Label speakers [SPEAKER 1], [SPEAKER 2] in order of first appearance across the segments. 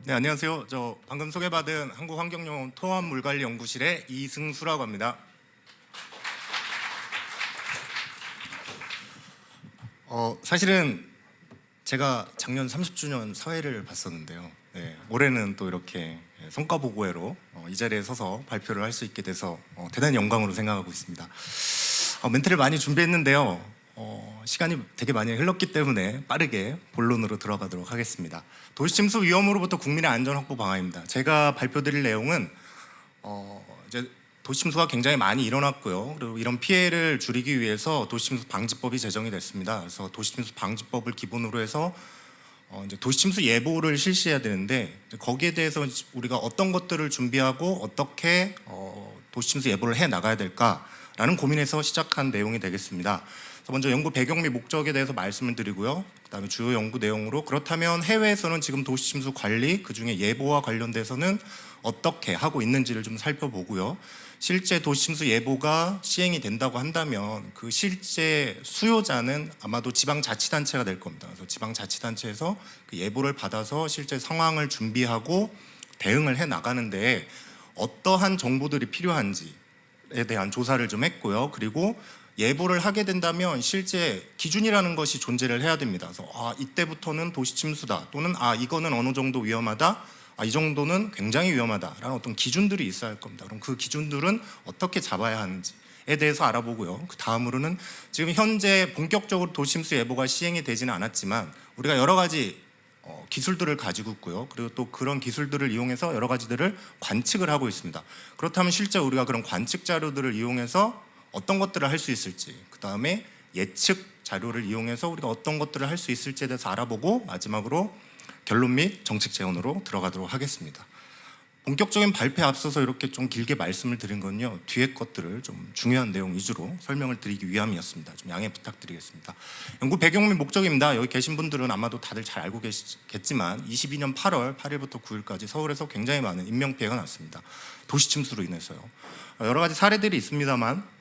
[SPEAKER 1] 네, 안녕하세요. 저 방금 소개받은 한국환경영혼 토암물관리연구실의 이승수라고 합니다. 사실은 제가 작년 30주년 사회를 봤었는데요. 네, 올해는 또 이렇게 성과보고회로 이 자리에 서서 발표를 할 수 있게 돼서 대단히 영광으로 생각하고 있습니다. 멘트를 많이 준비했는데요. 시간이 되게 많이 흘렀기 때문에 빠르게 본론으로 들어가도록 하겠습니다. 도시침수 위험으로부터 국민의 안전 확보 방안입니다. 제가 발표드릴 내용은 이제 도시침수가 굉장히 많이 일어났고요. 그리고 이런 피해를 줄이기 위해서 도시침수 방지법이 제정이 됐습니다. 그래서 도시침수 방지법을 기본으로 해서 이제 도시침수 예보를 실시해야 되는데 거기에 대해서 우리가 어떤 것들을 준비하고 어떻게 도시침수 예보를 해 나가야 될까라는 고민에서 시작한 내용이 되겠습니다. 먼저 연구 배경 및 목적에 대해서 말씀을 드리고요. 그다음에 주요 연구 내용으로 그렇다면 해외에서는 지금 도시침수 관리 그중에 예보와 관련돼서는 어떻게 하고 있는지를 좀 살펴보고요. 실제 도시침수 예보가 시행이 된다고 한다면 그 실제 수요자는 아마도 지방자치단체가 될 겁니다. 그래서 지방자치단체에서 그 예보를 받아서 실제 상황을 준비하고 대응을 해 나가는데 어떠한 정보들이 필요한지에 대한 조사를 좀 했고요. 그리고 예보를 하게 된다면 실제 기준이라는 것이 존재를 해야 됩니다. 그래서 이때부터는 도시침수다 또는 이거는 어느 정도 위험하다, 이 정도는 굉장히 위험하다라는 어떤 기준들이 있어야 할 겁니다. 그럼 그 기준들은 어떻게 잡아야 하는지에 대해서 알아보고요. 그 다음으로는 지금 현재 본격적으로 도시침수 예보가 시행이 되지는 않았지만 우리가 여러 가지 기술들을 가지고 있고요. 그리고 또 그런 기술들을 이용해서 여러 가지들을 관측을 하고 있습니다. 그렇다면 실제 우리가 그런 관측 자료들을 이용해서 어떤 것들을 할 수 있을지, 그 다음에 예측 자료를 이용해서 우리가 어떤 것들을 할 수 있을지에 대해서 알아보고 마지막으로 결론 및 정책 제언으로 들어가도록 하겠습니다. 본격적인 발표에 앞서서 이렇게 좀 길게 말씀을 드린 건요, 뒤에 것들을 좀 중요한 내용 위주로 설명을 드리기 위함이었습니다. 좀 양해 부탁드리겠습니다. 연구 배경 및 목적입니다. 여기 계신 분들은 아마도 다들 잘 알고 계시겠지만 22년 8월 8일부터 9일까지 서울에서 굉장히 많은 인명피해가 났습니다. 도시침수로 인해서요. 여러 가지 사례들이 있습니다만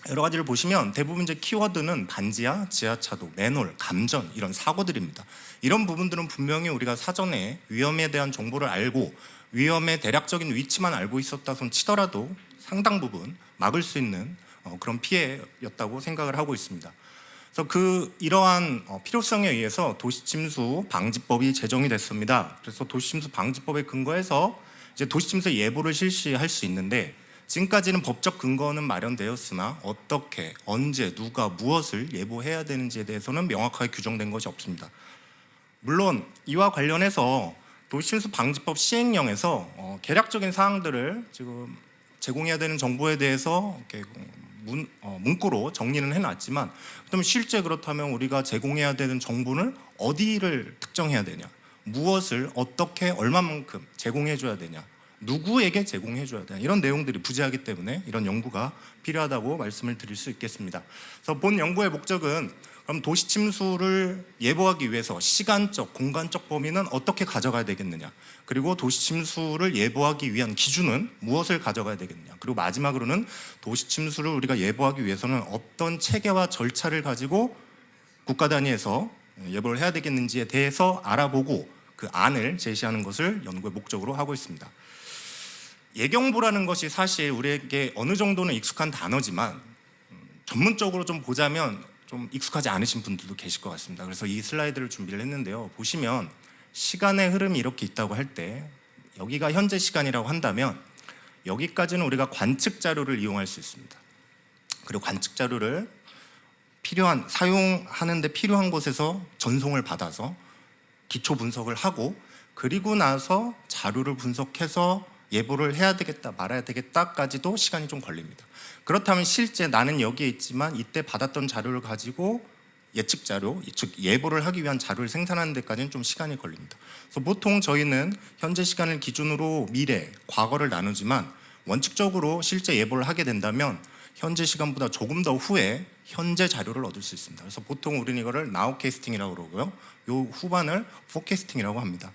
[SPEAKER 1] 여러 가지를 보시면 대부분 이제 키워드는 반지하, 지하차도, 맨홀, 감전 이런 사고들입니다. 이런 부분들은 분명히 우리가 사전에 위험에 대한 정보를 알고 위험의 대략적인 위치만 알고 있었다 손 치더라도 상당 부분 막을 수 있는 그런 피해였다고 생각을 하고 있습니다. 그래서 이러한 필요성에 의해서 도시침수 방지법이 제정이 됐습니다. 그래서 도시침수 방지법에 근거해서 이제 도시침수 예보를 실시할 수 있는데 지금까지는 법적 근거는 마련되었으나 어떻게, 언제, 누가, 무엇을 예보해야 되는지에 대해서는 명확하게 규정된 것이 없습니다. 물론 이와 관련해서 도시침수 방지법 시행령에서 개략적인 사항들을 지금 제공해야 되는 정보에 대해서 이렇게 문구로 정리는 해놨지만 그러면 실제 그렇다면 우리가 제공해야 되는 정보는 어디를 특정해야 되냐, 무엇을 어떻게 얼마만큼 제공해줘야 되냐, 누구에게 제공해줘야 되냐, 이런 내용들이 부재하기 때문에 이런 연구가 필요하다고 말씀을 드릴 수 있겠습니다. 그래서 본 연구의 목적은 그럼 도시침수를 예보하기 위해서 시간적, 공간적 범위는 어떻게 가져가야 되겠느냐, 그리고 도시침수를 예보하기 위한 기준은 무엇을 가져가야 되겠느냐, 그리고 마지막으로는 도시침수를 우리가 예보하기 위해서는 어떤 체계와 절차를 가지고 국가 단위에서 예보를 해야 되겠는지에 대해서 알아보고 그 안을 제시하는 것을 연구의 목적으로 하고 있습니다. 예경보라는 것이 사실 우리에게 어느 정도는 익숙한 단어지만 전문적으로 좀 보자면 좀 익숙하지 않으신 분들도 계실 것 같습니다. 그래서 이 슬라이드를 준비를 했는데요. 보시면 시간의 흐름이 이렇게 있다고 할 때 여기가 현재 시간이라고 한다면 여기까지는 우리가 관측 자료를 이용할 수 있습니다. 그리고 관측 자료를 사용하는데 필요한 곳에서 전송을 받아서 기초 분석을 하고 그리고 나서 자료를 분석해서 예보를 해야 되겠다 말아야 되겠다까지도 시간이 좀 걸립니다. 그렇다면 실제 나는 여기에 있지만 이때 받았던 자료를 가지고 예측 자료, 즉 예보를 하기 위한 자료를 생산하는 데까지는 좀 시간이 걸립니다. 그래서 보통 저희는 현재 시간을 기준으로 미래, 과거를 나누지만 원칙적으로 실제 예보를 하게 된다면 현재 시간보다 조금 더 후에 현재 자료를 얻을 수 있습니다. 그래서 보통 우리는 이거를 나우캐스팅이라고 그러고요. 요 후반을 포캐스팅이라고 합니다.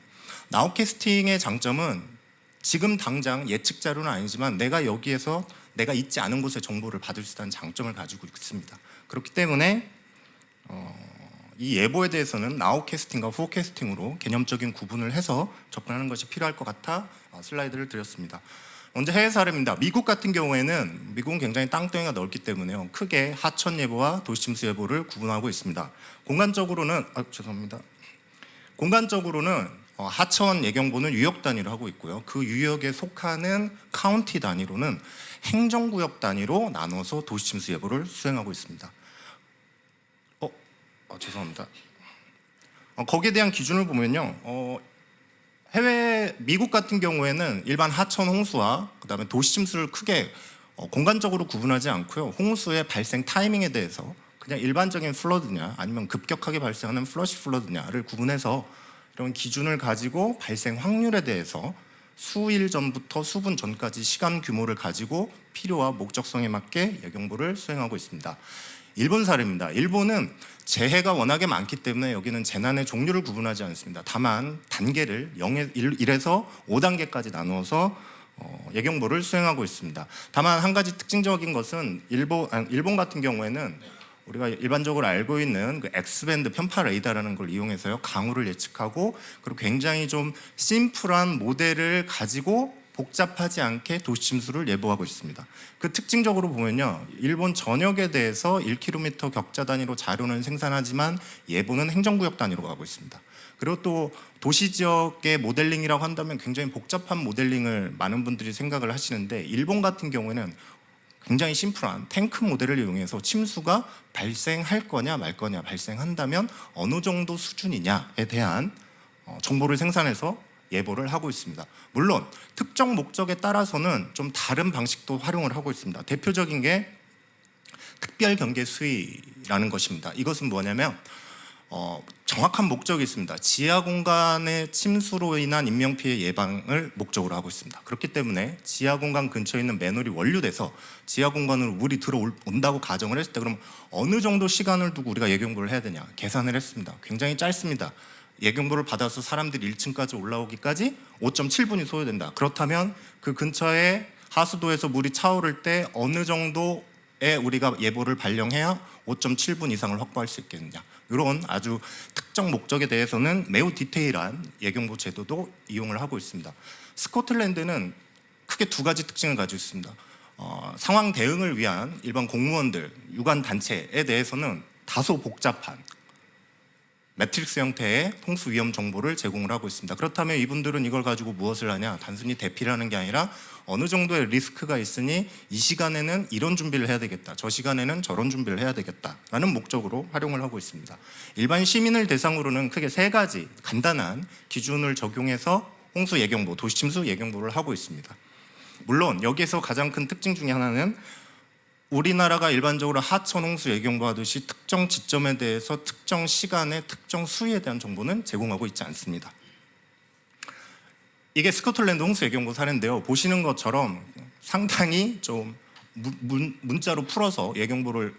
[SPEAKER 1] 나우캐스팅의 장점은 지금 당장 예측 자료는 아니지만 내가 여기에서 내가 있지 않은 곳에 정보를 받을 수 있다는 장점을 가지고 있습니다. 그렇기 때문에 이 예보에 대해서는 나우캐스팅과 포캐스팅으로 개념적인 구분을 해서 접근하는 것이 필요할 것 같아 슬라이드를 드렸습니다. 먼저 해외 사례입니다. 미국 같은 경우에는 미국은 굉장히 땅덩이가 넓기 때문에요. 크게 하천 예보와 도시침수 예보를 구분하고 있습니다. 공간적으로는 하천 예경보는 유역 단위로 하고 있고요. 그 유역에 속하는 카운티 단위로는 행정구역 단위로 나눠서 도시침수 예보를 수행하고 있습니다. 죄송합니다. 거기에 대한 기준을 보면요. 미국 같은 경우에는 일반 하천 홍수와 그다음에 도시침수를 크게 공간적으로 구분하지 않고요. 홍수의 발생 타이밍에 대해서 그냥 일반적인 플러드냐 아니면 급격하게 발생하는 플러시 플러드냐를 구분해서 이런 기준을 가지고 발생 확률에 대해서 수일 전부터 수분 전까지 시간 규모를 가지고 필요와 목적성에 맞게 예경보를 수행하고 있습니다. 일본 사례입니다. 일본은 재해가 워낙에 많기 때문에 여기는 재난의 종류를 구분하지 않습니다. 다만 단계를 1에서 5단계까지 나누어서 예경보를 수행하고 있습니다. 다만 한 가지 특징적인 것은 일본 같은 경우에는 우리가 일반적으로 알고 있는 그 X밴드 편파 레이더라는 걸 이용해서요 강우를 예측하고 그리고 굉장히 좀 심플한 모델을 가지고 복잡하지 않게 도시침수를 예보하고 있습니다. 그 특징적으로 보면요, 일본 전역에 대해서 1km 격자 단위로 자료는 생산하지만 예보는 행정구역 단위로 가고 있습니다. 그리고 또 도시 지역의 모델링이라고 한다면 굉장히 복잡한 모델링을 많은 분들이 생각을 하시는데 일본 같은 경우에는 굉장히 심플한 탱크 모델을 이용해서 침수가 발생할 거냐 말 거냐, 발생한다면 어느 정도 수준이냐에 대한 정보를 생산해서 예보를 하고 있습니다. 물론 특정 목적에 따라서는 좀 다른 방식도 활용을 하고 있습니다. 대표적인 게 특별 경계 수위라는 것입니다. 이것은 뭐냐면 정확한 목적이 있습니다. 지하 공간의 침수로 인한 인명피해 예방을 목적으로 하고 있습니다. 그렇기 때문에 지하 공간 근처에 있는 맨홀이 원류돼서 지하 공간으로 물이 들어온다고 가정을 했을 때 그럼 어느 정도 시간을 두고 우리가 예경보를 해야 되냐 계산을 했습니다. 굉장히 짧습니다. 예경보를 받아서 사람들이 1층까지 올라오기까지 5.7분이 소요된다. 그렇다면 그 근처에 하수도에서 물이 차오를 때 어느 정도의 우리가 예보를 발령해야 5.7분 이상을 확보할 수 있겠느냐. 이런 아주 특정 목적에 대해서는 매우 디테일한 예경보 제도도 이용을 하고 있습니다. 스코틀랜드는 크게 두 가지 특징을 가지고 있습니다. 상황 대응을 위한 일반 공무원들, 유관 단체에 대해서는 다소 복잡한 매트릭스 형태의 홍수 위험 정보를 제공을 하고 있습니다. 그렇다면 이분들은 이걸 가지고 무엇을 하냐? 단순히 대피를 하는 게 아니라 어느 정도의 리스크가 있으니 이 시간에는 이런 준비를 해야 되겠다. 저 시간에는 저런 준비를 해야 되겠다라는 목적으로 활용을 하고 있습니다. 일반 시민을 대상으로는 크게 세 가지 간단한 기준을 적용해서 홍수 예경보, 도시침수 예경보를 하고 있습니다. 물론 여기에서 가장 큰 특징 중에 하나는 우리나라가 일반적으로 하천 홍수 예경보 하듯이 특정 지점에 대해서 특정 시간에 특정 수위에 대한 정보는 제공하고 있지 않습니다. 이게 스코틀랜드 홍수 예경보 사례인데요. 보시는 것처럼 상당히 좀 문자로 풀어서 예경보를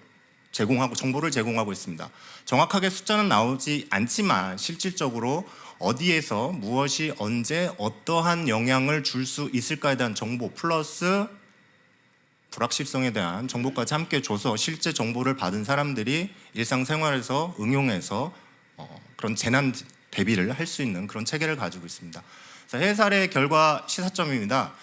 [SPEAKER 1] 제공하고 정보를 제공하고 있습니다. 정확하게 숫자는 나오지 않지만 실질적으로 어디에서 무엇이 언제 어떠한 영향을 줄 수 있을까에 대한 정보 플러스 불확실성에 대한 정보까지 함께 줘서 실제 정보를 받은 사람들이 일상생활에서 응용해서 그런 재난 대비를 할 수 있는 그런 체계를 가지고 있습니다. 해외 사례 결과 시사점입니다.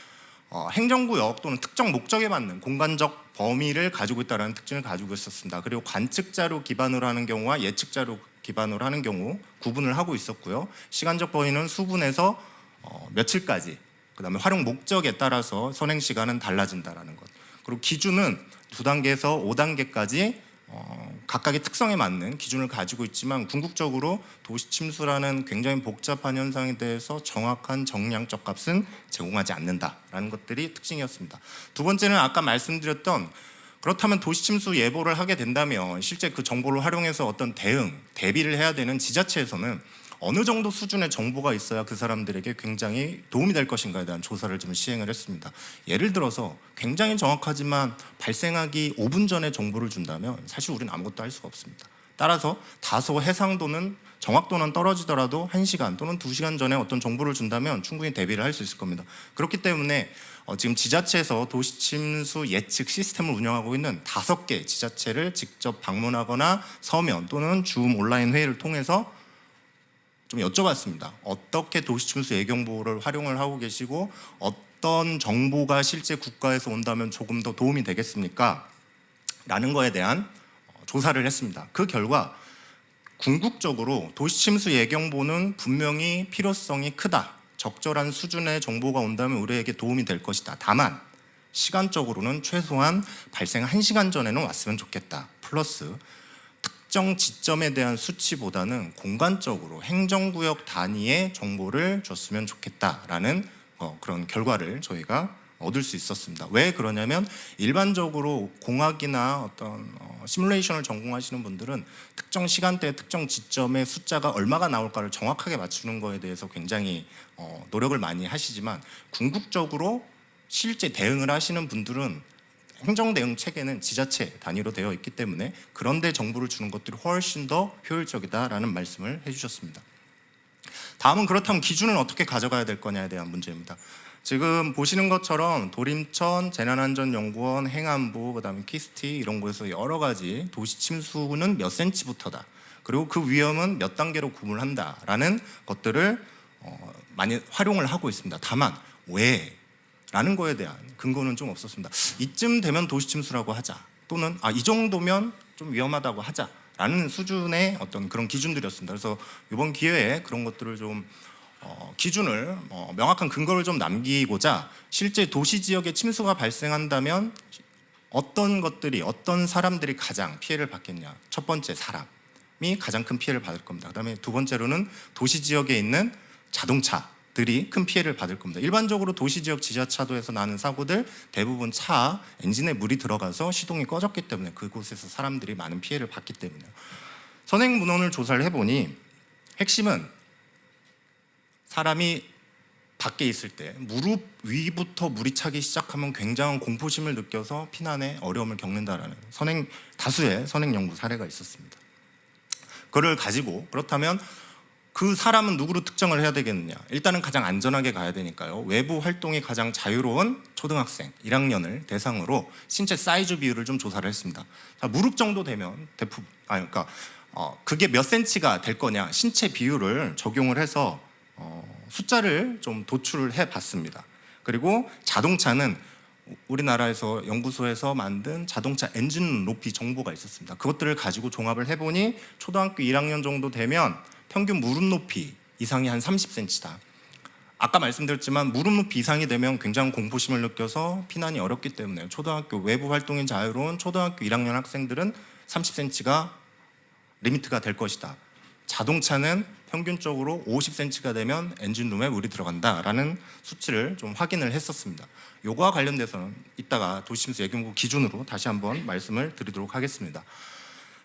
[SPEAKER 1] 행정구역 또는 특정 목적에 맞는 공간적 범위를 가지고 있다는 특징을 가지고 있었습니다. 그리고 관측자료 기반으로 하는 경우와 예측자료 기반으로 하는 경우 구분을 하고 있었고요. 시간적 범위는 수분에서 며칠까지, 그 다음에 활용 목적에 따라서 선행 시간은 달라진다는 것. 그리고 기준은 2단계에서 5단계까지 각각의 특성에 맞는 기준을 가지고 있지만 궁극적으로 도시침수라는 굉장히 복잡한 현상에 대해서 정확한 정량적 값은 제공하지 않는다라는 것들이 특징이었습니다. 두 번째는 아까 말씀드렸던 그렇다면 도시침수 예보를 하게 된다면 실제 그 정보를 활용해서 어떤 대비를 해야 되는 지자체에서는 어느 정도 수준의 정보가 있어야 그 사람들에게 굉장히 도움이 될 것인가에 대한 조사를 좀 시행을 했습니다. 예를 들어서 굉장히 정확하지만 발생하기 5분 전에 정보를 준다면 사실 우리는 아무것도 할 수가 없습니다. 따라서 다소 해상도는 정확도는 떨어지더라도 1시간 또는 2시간 전에 어떤 정보를 준다면 충분히 대비를 할 수 있을 겁니다. 그렇기 때문에 지금 지자체에서 도시침수 예측 시스템을 운영하고 있는 5개 지자체를 직접 방문하거나 서면 또는 줌 온라인 회의를 통해서 좀 여쭤봤습니다. 어떻게 도시침수 예경보호를 활용을 하고 계시고 어떤 정보가 실제 국가에서 온다면 조금 더 도움이 되겠습니까? 라는 거에 대한 조사를 했습니다. 그 결과 궁극적으로 도시침수 예경보는 분명히 필요성이 크다. 적절한 수준의 정보가 온다면 우리에게 도움이 될 것이다. 다만 시간적으로는 최소한 발생 1시간 전에는 왔으면 좋겠다. 플러스 특정 지점에 대한 수치보다는 공간적으로 행정구역 단위의 정보를 줬으면 좋겠다라는 그런 결과를 저희가 얻을 수 있었습니다. 왜 그러냐면 일반적으로 공학이나 어떤 시뮬레이션을 전공하시는 분들은 특정 시간대, 특정 지점의 숫자가 얼마가 나올까를 정확하게 맞추는 거에 대해서 굉장히 노력을 많이 하시지만 궁극적으로 실제 대응을 하시는 분들은 행정 대응 체계는 지자체 단위로 되어 있기 때문에 그런데 정보를 주는 것들이 훨씬 더 효율적이다라는 말씀을 해주셨습니다. 다음은 그렇다면 기준은 어떻게 가져가야 될 거냐에 대한 문제입니다. 지금 보시는 것처럼 도림천, 재난안전연구원, 행안부, 그다음에 키스티 이런 곳에서 여러 가지 도시 침수는 몇 센치부터다. 그리고 그 위험은 몇 단계로 구분한다라는 것들을 많이 활용을 하고 있습니다. 다만 왜? 라는 거에 대한 근거는 좀 없었습니다. 이쯤 되면 도시 침수라고 하자. 또는 이 정도면 좀 위험하다고 하자. 라는 수준의 어떤 그런 기준들이었습니다. 그래서 이번 기회에 그런 것들을 좀 기준을 명확한 근거를 좀 남기고자 실제 도시 지역에 침수가 발생한다면 어떤 것들이 어떤 사람들이 가장 피해를 받겠냐. 첫 번째 사람이 가장 큰 피해를 받을 겁니다. 그다음에 두 번째로는 도시 지역에 있는 자동차들이 큰 피해를 받을 겁니다. 일반적으로 도시 지역 지하차도에서 나는 사고들 대부분 차 엔진에 물이 들어가서 시동이 꺼졌기 때문에 그곳에서 사람들이 많은 피해를 받기 때문에요. 선행 문헌을 조사를 해보니 핵심은 사람이 밖에 있을 때 무릎 위부터 물이 차기 시작하면 굉장한 공포심을 느껴서 피난에 어려움을 겪는다라는 다수의 선행 연구 사례가 있었습니다. 그걸 가지고 그렇다면 그 사람은 누구로 특정을 해야 되겠느냐? 일단은 가장 안전하게 가야 되니까요. 외부 활동이 가장 자유로운 초등학생 1학년을 대상으로 신체 사이즈 비율을 좀 조사를 했습니다. 자, 무릎 정도 되면 그게 몇 센치가 될 거냐? 신체 비율을 적용을 해서 숫자를 좀 도출을 해봤습니다. 그리고 자동차는 우리나라에서 연구소에서 만든 자동차 엔진 높이 정보가 있었습니다. 그것들을 가지고 종합을 해보니 초등학교 1학년 정도 되면 평균 무릎 높이 이상이 한 30cm다. 아까 말씀드렸지만 무릎 높이 이상이 되면 굉장히 공포심을 느껴서 피난이 어렵기 때문에 초등학교 외부 활동이 자유로운 초등학교 1학년 학생들은 30cm가 리미트가 될 것이다. 자동차는 평균적으로 50cm가 되면 엔진룸에 물이 들어간다라는 수치를 좀 확인을 했었습니다. 요거와 관련돼서는 이따가 도시침수 예경보 기준으로 다시 한번 말씀을 드리도록 하겠습니다.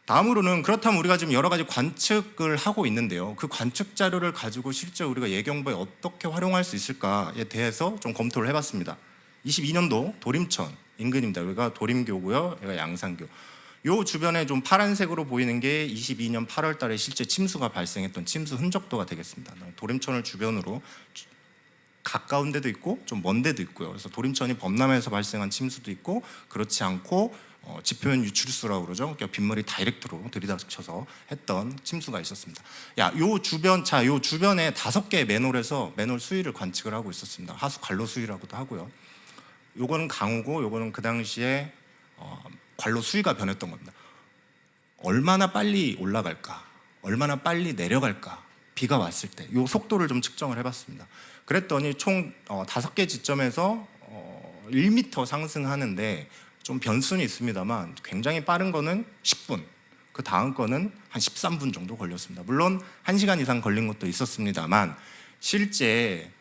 [SPEAKER 1] 다음으로는 그렇다면 우리가 지금 여러 가지 관측을 하고 있는데요. 그 관측 자료를 가지고 실제 우리가 예경보에 어떻게 활용할 수 있을까에 대해서 좀 검토를 해봤습니다. 22년도 도림천 인근입니다. 여기가 도림교고요. 여기가 양산교. 요 주변에 좀 파란색으로 보이는 게 22년 8월 달에 실제 침수가 발생했던 침수 흔적도가 되겠습니다. 도림천을 주변으로 가까운 데도 있고 좀 먼 데도 있고요. 그래서 도림천이 범람에서 발생한 침수도 있고 그렇지 않고 지표면 유출수라고 그러죠. 그러니까 빗물이 다이렉트로 들이닥쳐서 했던 침수가 있었습니다. 요 주변에 5개의 맨홀에서 맨홀 수위를 관측을 하고 있었습니다. 하수 관로 수위라고도 하고요. 요거는 강우고 요거는 그 당시에 관로 수위가 변했던 겁니다. 얼마나 빨리 올라갈까? 얼마나 빨리 내려갈까? 비가 왔을 때 이 속도를 좀 측정을 해봤습니다. 그랬더니 총 5개 지점에서 1m 상승하는데 좀 변수는 있습니다만 굉장히 빠른 거는 10분, 그 다음 거는 한 13분 정도 걸렸습니다. 물론 1시간 이상 걸린 것도 있었습니다만 실제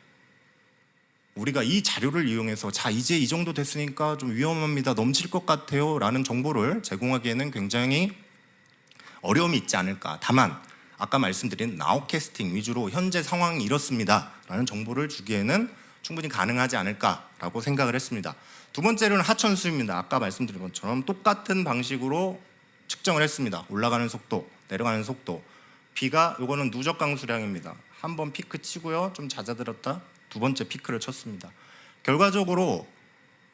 [SPEAKER 1] 우리가 이 자료를 이용해서 이제 이 정도 됐으니까 좀 위험합니다, 넘칠 것 같아요 라는 정보를 제공하기에는 굉장히 어려움이 있지 않을까. 다만 아까 말씀드린 나우캐스팅 위주로 현재 상황이 이렇습니다 라는 정보를 주기에는 충분히 가능하지 않을까라고 생각을 했습니다. 두 번째로는 하천수입니다. 아까 말씀드린 것처럼 똑같은 방식으로 측정을 했습니다. 올라가는 속도, 내려가는 속도. B가 요거는 누적 강수량입니다. 한 번 피크 치고요, 좀 잦아들었다 두 번째 피크를 쳤습니다. 결과적으로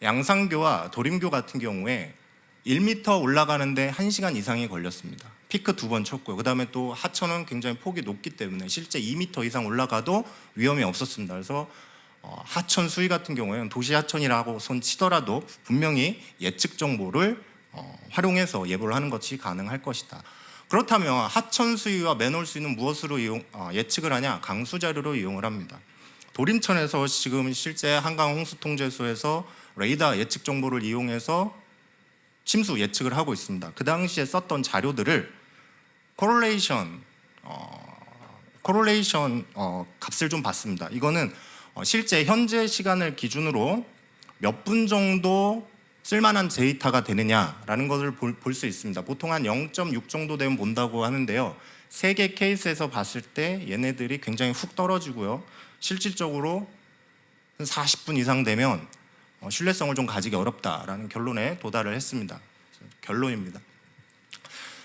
[SPEAKER 1] 양상교와 도림교 같은 경우에 1m 올라가는데 1시간 이상이 걸렸습니다. 피크 두 번 쳤고요. 그 다음에 또 하천은 굉장히 폭이 높기 때문에 실제 2m 이상 올라가도 위험이 없었습니다. 그래서 하천 수위 같은 경우에는 도시 하천이라고 손 치더라도 분명히 예측 정보를 활용해서 예보를 하는 것이 가능할 것이다. 그렇다면 하천 수위와 맨홀 수위는 무엇으로 예측을 하냐? 강수 자료로 이용을 합니다. 도림천에서 지금 실제 한강 홍수통제소에서 레이더 예측 정보를 이용해서 침수 예측을 하고 있습니다. 그 당시에 썼던 자료들을 코롤레이션 값을 좀 봤습니다. 이거는 실제 현재 시간을 기준으로 몇 분 정도 쓸만한 데이터가 되느냐라는 것을 볼 수 있습니다. 보통 한 0.6 정도 되면 본다고 하는데요. 세 개 케이스에서 봤을 때 얘네들이 굉장히 훅 떨어지고요. 실질적으로 40분 이상 되면 신뢰성을 좀 가지기 어렵다라는 결론에 도달을 했습니다. 결론입니다.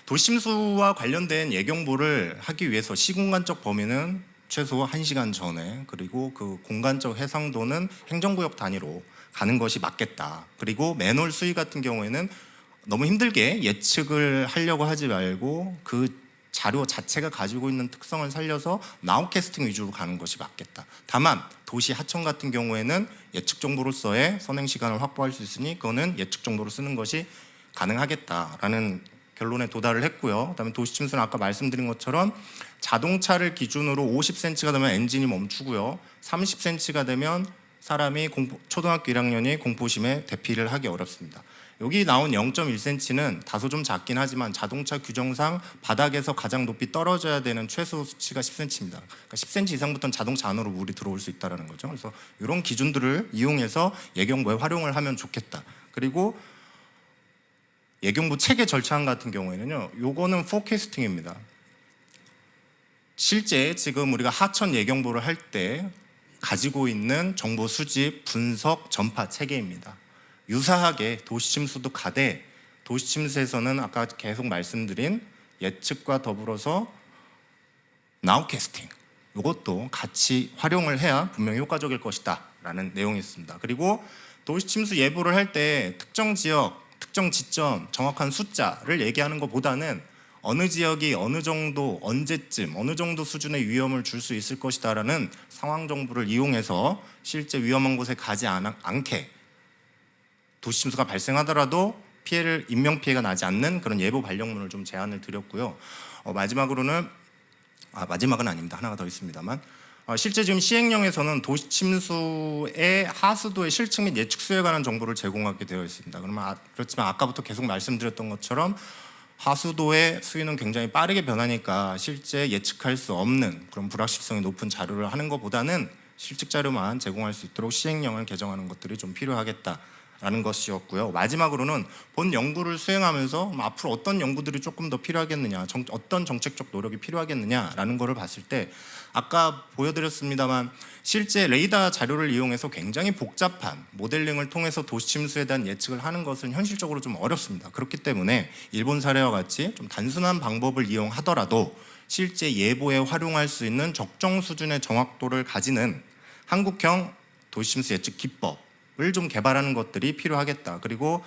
[SPEAKER 1] 도심수와 관련된 예경보를 하기 위해서 시공간적 범위는 최소 1시간 전에, 그리고 그 공간적 해상도는 행정구역 단위로 가는 것이 맞겠다. 그리고 맨홀 수위 같은 경우에는 너무 힘들게 예측을 하려고 하지 말고 그 자료 자체가 가지고 있는 특성을 살려서 나우캐스팅 위주로 가는 것이 맞겠다. 다만 도시 하천 같은 경우에는 예측 정보로서의 선행 시간을 확보할 수 있으니 그거는 예측 정보로 쓰는 것이 가능하겠다라는 결론에 도달을 했고요. 그다음에 도시 침수는 아까 말씀드린 것처럼 자동차를 기준으로 50cm가 되면 엔진이 멈추고요. 30cm가 되면 사람이 초등학교 1학년이 공포심에 대피를 하기 어렵습니다. 여기 나온 0.1cm는 다소 좀 작긴 하지만 자동차 규정상 바닥에서 가장 높이 떨어져야 되는 최소 수치가 10cm입니다. 그러니까 10cm 이상부터는 자동차 안으로 물이 들어올 수 있다는 거죠. 그래서 이런 기준들을 이용해서 예경보에 활용을 하면 좋겠다. 그리고 예경보 체계 절차항 같은 경우에는요, 요거는 포캐스팅입니다. 실제 지금 우리가 하천 예경보를 할 때 가지고 있는 정보 수집, 분석, 전파 체계입니다. 유사하게 도시침수도 가되 도시침수에서는 아까 계속 말씀드린 예측과 더불어서 나우캐스팅, 이것도 같이 활용을 해야 분명히 효과적일 것이다 라는 내용이 있습니다. 그리고 도시침수 예보를 할 때 특정 지역, 특정 지점, 정확한 숫자를 얘기하는 것보다는 어느 지역이 어느 정도, 언제쯤, 어느 정도 수준의 위험을 줄 수 있을 것이다 라는 상황 정보를 이용해서 실제 위험한 곳에 가지 않게 도시침수가 발생하더라도 인명피해가 나지 않는 그런 예보 발령문을 좀 제안을 드렸고요. 마지막으로는 마지막은 아닙니다. 하나가 더 있습니다만 실제 지금 시행령에서는 도시침수의 하수도의 실측 및 예측 수에 관한 정보를 제공하게 되어 있습니다. 그렇지만 아까부터 계속 말씀드렸던 것처럼 하수도의 수위는 굉장히 빠르게 변하니까 실제 예측할 수 없는 그런 불확실성이 높은 자료를 하는 것보다는 실측 자료만 제공할 수 있도록 시행령을 개정하는 것들이 좀 필요하겠다라는 것이었고요. 마지막으로는 본 연구를 수행하면서 앞으로 어떤 연구들이 조금 더 필요하겠느냐, 어떤 정책적 노력이 필요하겠느냐라는 것을 봤을 때 아까 보여드렸습니다만 실제 레이더 자료를 이용해서 굉장히 복잡한 모델링을 통해서 도시침수에 대한 예측을 하는 것은 현실적으로 좀 어렵습니다. 그렇기 때문에 일본 사례와 같이 좀 단순한 방법을 이용하더라도 실제 예보에 활용할 수 있는 적정 수준의 정확도를 가지는 한국형 도시침수 예측 기법을 좀 개발하는 것들이 필요하겠다. 그리고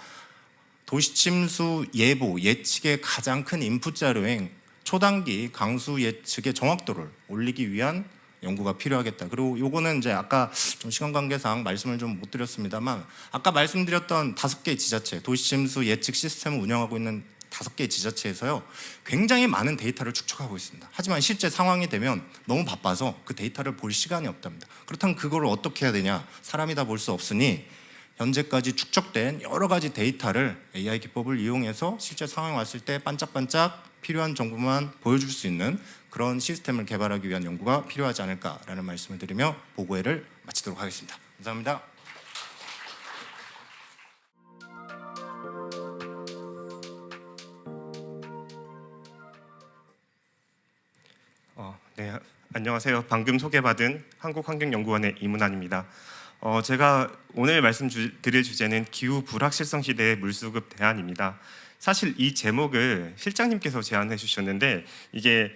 [SPEAKER 1] 도시침수 예보, 예측의 가장 큰 인풋 자료인 초단기 강수 예측의 정확도를 올리기 위한 연구가 필요하겠다. 그리고 요거는 이제 아까 좀 시간 관계상 말씀을 좀 못 드렸습니다만 아까 말씀드렸던 5개의 지자체, 도시침수 예측 시스템을 운영하고 있는 5개의 지자체에서요 굉장히 많은 데이터를 축적하고 있습니다. 하지만 실제 상황이 되면 너무 바빠서 그 데이터를 볼 시간이 없답니다. 그렇다면 그걸 어떻게 해야 되냐? 사람이 다 볼 수 없으니 현재까지 축적된 여러 가지 데이터를 AI 기법을 이용해서 실제 상황이 왔을 때 반짝반짝 필요한 정보만 보여줄 수 있는 그런 시스템을 개발하기 위한 연구가 필요하지 않을까라는 말씀을 드리며 보고회를 마치도록 하겠습니다. 감사합니다.
[SPEAKER 2] 네, 안녕하세요. 방금 소개받은 한국환경연구원의 이문환입니다. 제가 오늘 드릴 주제는 기후 불확실성 시대의 물수급 대안입니다. 사실 이 제목을 실장님께서 제안해 주셨는데 이게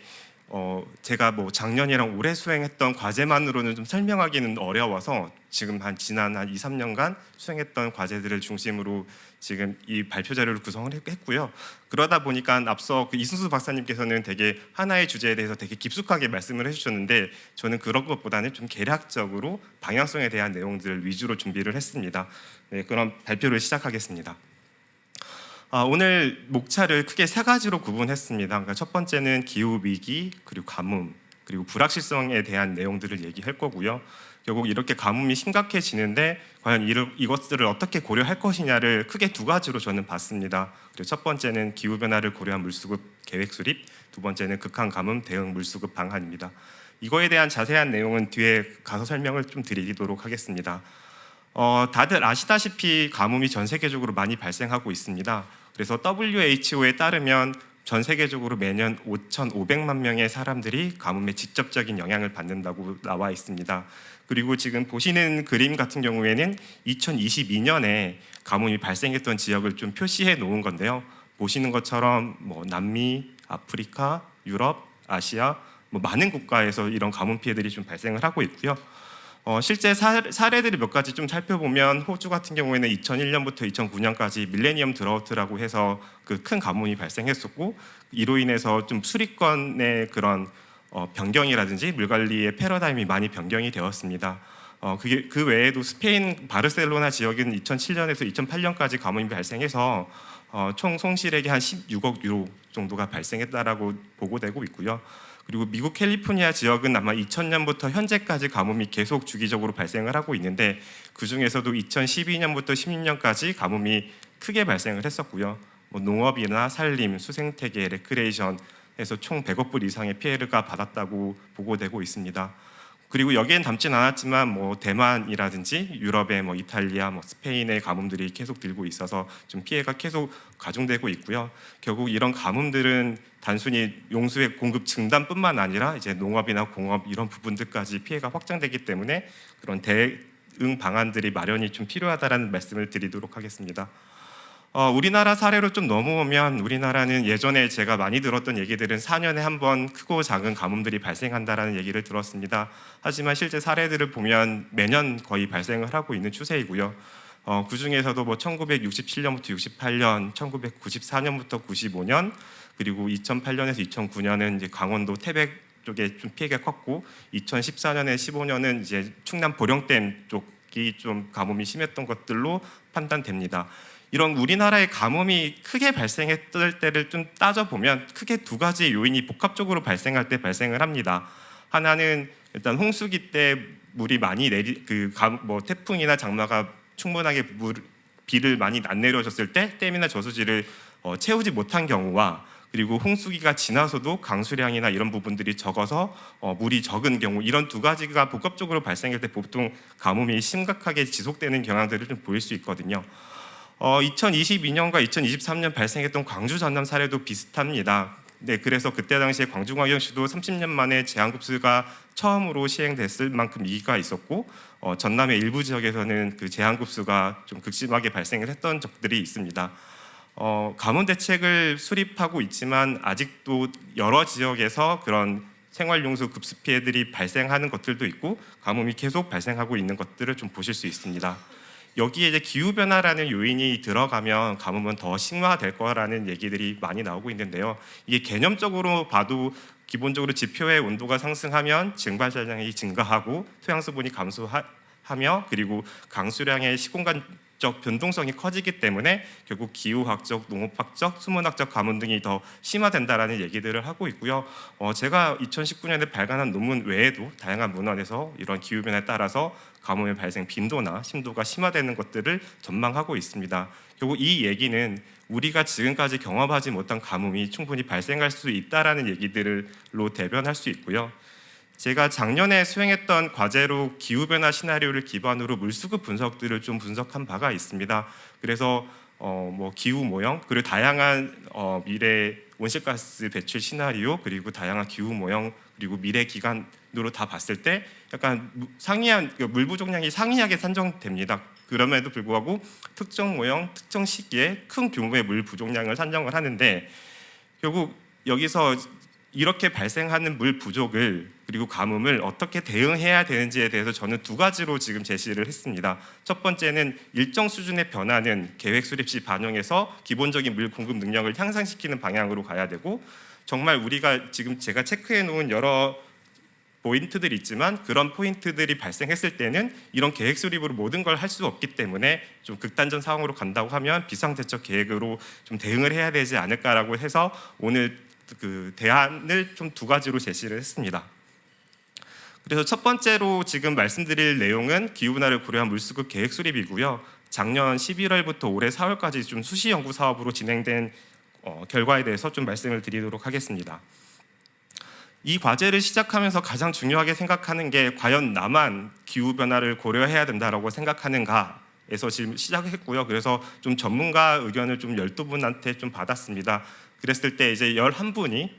[SPEAKER 2] 제가 뭐 작년이랑 올해 수행했던 과제만으로는 좀 설명하기는 어려워서 지금 지난 한 2, 3년간 수행했던 과제들을 중심으로 지금 이 발표 자료를 구성을 했고요. 그러다 보니까 앞서 그 이순수 박사님께서는 되게 하나의 주제에 대해서 되게 깊숙하게 말씀을 해주셨는데 저는 그런 것보다는 좀 개략적으로 방향성에 대한 내용들을 위주로 준비를 했습니다. 네, 그럼 발표를 시작하겠습니다. 오늘 목차를 크게 세 가지로 구분했습니다. 그러니까 첫 번째는 기후 위기, 그리고 가뭄, 그리고 불확실성에 대한 내용들을 얘기할 거고요. 결국 이렇게 가뭄이 심각해지는데 과연 이것들을 어떻게 고려할 것이냐를 크게 두 가지로 저는 봤습니다. 그리고 첫 번째는 기후 변화를 고려한 물수급 계획 수립, 두 번째는 극한 가뭄 대응 물수급 방안입니다. 이거에 대한 자세한 내용은 뒤에 가서 설명을 좀 드리도록 하겠습니다. 다들 아시다시피 가뭄이 전 세계적으로 많이 발생하고 있습니다. 그래서 WHO에 따르면 전 세계적으로 매년 5,500만 명의 사람들이 가뭄에 직접적인 영향을 받는다고 나와 있습니다. 그리고 지금 보시는 그림 같은 경우에는 2022년에 가뭄이 발생했던 지역을 좀 표시해 놓은 건데요. 보시는 것처럼 뭐 남미, 아프리카, 유럽, 아시아 많은 국가에서 이런 가뭄 피해들이 좀 발생을 하고 있고요. 실제 사례들을 몇 가지 좀 살펴보면 호주 같은 경우에는 2001년부터 2009년까지 밀레니엄 드라우트라고 해서 그 큰 가뭄이 발생했었고 이로 인해서 좀 수리권의 그런 변경이라든지 물 관리의 패러다임이 많이 변경이 되었습니다. 그 외에도 스페인 바르셀로나 지역은 2007년에서 2008년까지 가뭄이 발생해서 총 손실액이 한 16억 유로 정도가 발생했다라고 보고되고 있고요. 그리고 미국 캘리포니아 지역은 아마 2000년부터 현재까지 가뭄이 계속 주기적으로 발생을 하고 있는데 그 중에서도 2012년부터 16년까지 가뭄이 크게 발생을 했었고요. 농업이나 산림, 수생태계, 레크레이션에서 총 100억 불 이상의 피해가 받았다고 보고되고 있습니다. 그리고 여기엔 담진 않았지만 대만이라든지 유럽의 이탈리아, 스페인의 가뭄들이 계속 들고 있어서 좀 피해가 계속 가중되고 있고요. 결국 이런 가뭄들은 단순히 용수의 공급 중단뿐만 아니라 이제 농업이나 공업 이런 부분들까지 피해가 확장되기 때문에 그런 대응 방안들이 마련이 좀 필요하다라는 말씀을 드리도록 하겠습니다. 우리나라 사례로 좀 넘어오면 우리나라는 예전에 제가 많이 들었던 얘기들은 4년에 한 번 크고 작은 가뭄들이 발생한다라는 얘기를 들었습니다. 하지만 실제 사례들을 보면 매년 거의 발생을 하고 있는 추세이고요. 그 중에서도 1967년부터 68년, 1994년부터 95년, 그리고 2008년에서 2009년은 이제 강원도 태백 쪽에 좀 피해가 컸고 2014년에 15년은 이제 충남 보령댐 쪽이 좀 가뭄이 심했던 것들로 판단됩니다. 이런 우리나라의 가뭄이 크게 발생했을 때를 좀 따져보면 크게 두 가지 요인이 복합적으로 발생할 때 발생을 합니다. 하나는 일단 홍수기 때 물이 많이 태풍이나 장마가 충분하게 비를 많이 안 내려줬을 때 댐이나 저수지를 채우지 못한 경우와 그리고 홍수기가 지나서도 강수량이나 이런 부분들이 적어서 물이 적은 경우 이런 두 가지가 복합적으로 발생할 때 보통 가뭄이 심각하게 지속되는 경향들을 좀 보일 수 있거든요. 2022년과 2023년 발생했던 광주 전남 사례도 비슷합니다. 네, 그래서 그때 당시에 광주광역시도 30년 만에 제한급수가 처음으로 시행됐을 만큼 위기가 있었고 전남의 일부 지역에서는 그 제한급수가 좀 극심하게 발생을 했던 적들이 있습니다. 가뭄 대책을 수립하고 있지만 아직도 여러 지역에서 그런 생활용수 급수 피해들이 발생하는 것들도 있고 가뭄이 계속 발생하고 있는 것들을 좀 보실 수 있습니다. 여기에 이제 기후 변화라는 요인이 들어가면 가뭄은 더 심화될 거라는 얘기들이 많이 나오고 있는데요. 이게 개념적으로 봐도 기본적으로 지표의 온도가 상승하면 증발자량이 증가하고 토양 수분이 감소하며 그리고 강수량의 시공간적 변동성이 커지기 때문에 결국 기후학적, 농업학적, 수문학적 가뭄 등이 더 심화된다라는 얘기들을 하고 있고요. 제가 2019년에 발간한 논문 외에도 다양한 문헌에서 이런 기후 변화에 따라서 가뭄의 발생 빈도나 심도가 심화되는 것들을 전망하고 있습니다. 결국 이 얘기는 우리가 지금까지 경험하지 못한 가뭄이 충분히 발생할 수 있다라는 얘기들로 대변할 수 있고요. 제가 작년에 수행했던 과제로 기후변화 시나리오를 기반으로 물수급 분석들을 좀 분석한 바가 있습니다. 그래서 기후 모형 그리고 다양한 미래 온실가스 배출 시나리오 그리고 다양한 기후 모형 그리고 미래 기간으로 다 봤을 때 약간 상이한 물 부족량이 상이하게 산정됩니다. 그럼에도 불구하고 특정 모형, 특정 시기에 큰 규모의 물 부족량을 산정을 하는데 결국 여기서 이렇게 발생하는 물 부족을 그리고 가뭄을 어떻게 대응해야 되는지에 대해서 저는 두 가지로 지금 제시를 했습니다. 첫 번째는 일정 수준의 변화는 계획 수립 시 반영해서 기본적인 물 공급 능력을 향상시키는 방향으로 가야 되고 정말 우리가 지금 제가 체크해 놓은 여러 포인트들이 있지만 그런 포인트들이 발생했을 때는 이런 계획 수립으로 모든 걸 할 수 없기 때문에 좀 극단적 상황으로 간다고 하면 비상대처 계획으로 좀 대응을 해야 되지 않을까라고 해서 오늘 그 대안을 좀 두 가지로 제시를 했습니다. 그래서 첫 번째로 지금 말씀드릴 내용은 기후변화를 고려한 물수급 계획 수립이고요. 작년 11월부터 올해 4월까지 좀 수시 연구 사업으로 진행된 결과에 대해서 좀 말씀을 드리도록 하겠습니다. 이 과제를 시작하면서 가장 중요하게 생각하는 게 과연 나만 기후변화를 고려해야 된다라고 생각하는가에서 지금 시작했고요. 그래서 좀 전문가 의견을 좀 12분한테 좀 받았습니다. 그랬을 때 이제 11분이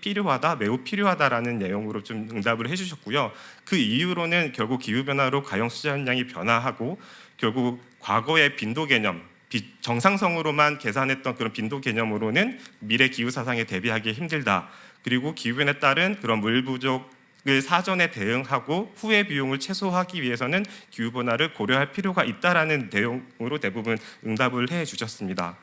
[SPEAKER 2] 필요하다, 매우 필요하다라는 내용으로 좀 응답을 해주셨고요. 그 이유로는 결국 기후변화로 가용 수자원량이 변화하고 결국 과거의 빈도 개념, 정상성으로만 계산했던 그런 빈도 개념으로는 미래 기후 사상에 대비하기 힘들다. 그리고 기후변화에 따른 그런 물 부족을 사전에 대응하고 후의 비용을 최소화하기 위해서는 기후변화를 고려할 필요가 있다라는 내용으로 대부분 응답을 해주셨습니다.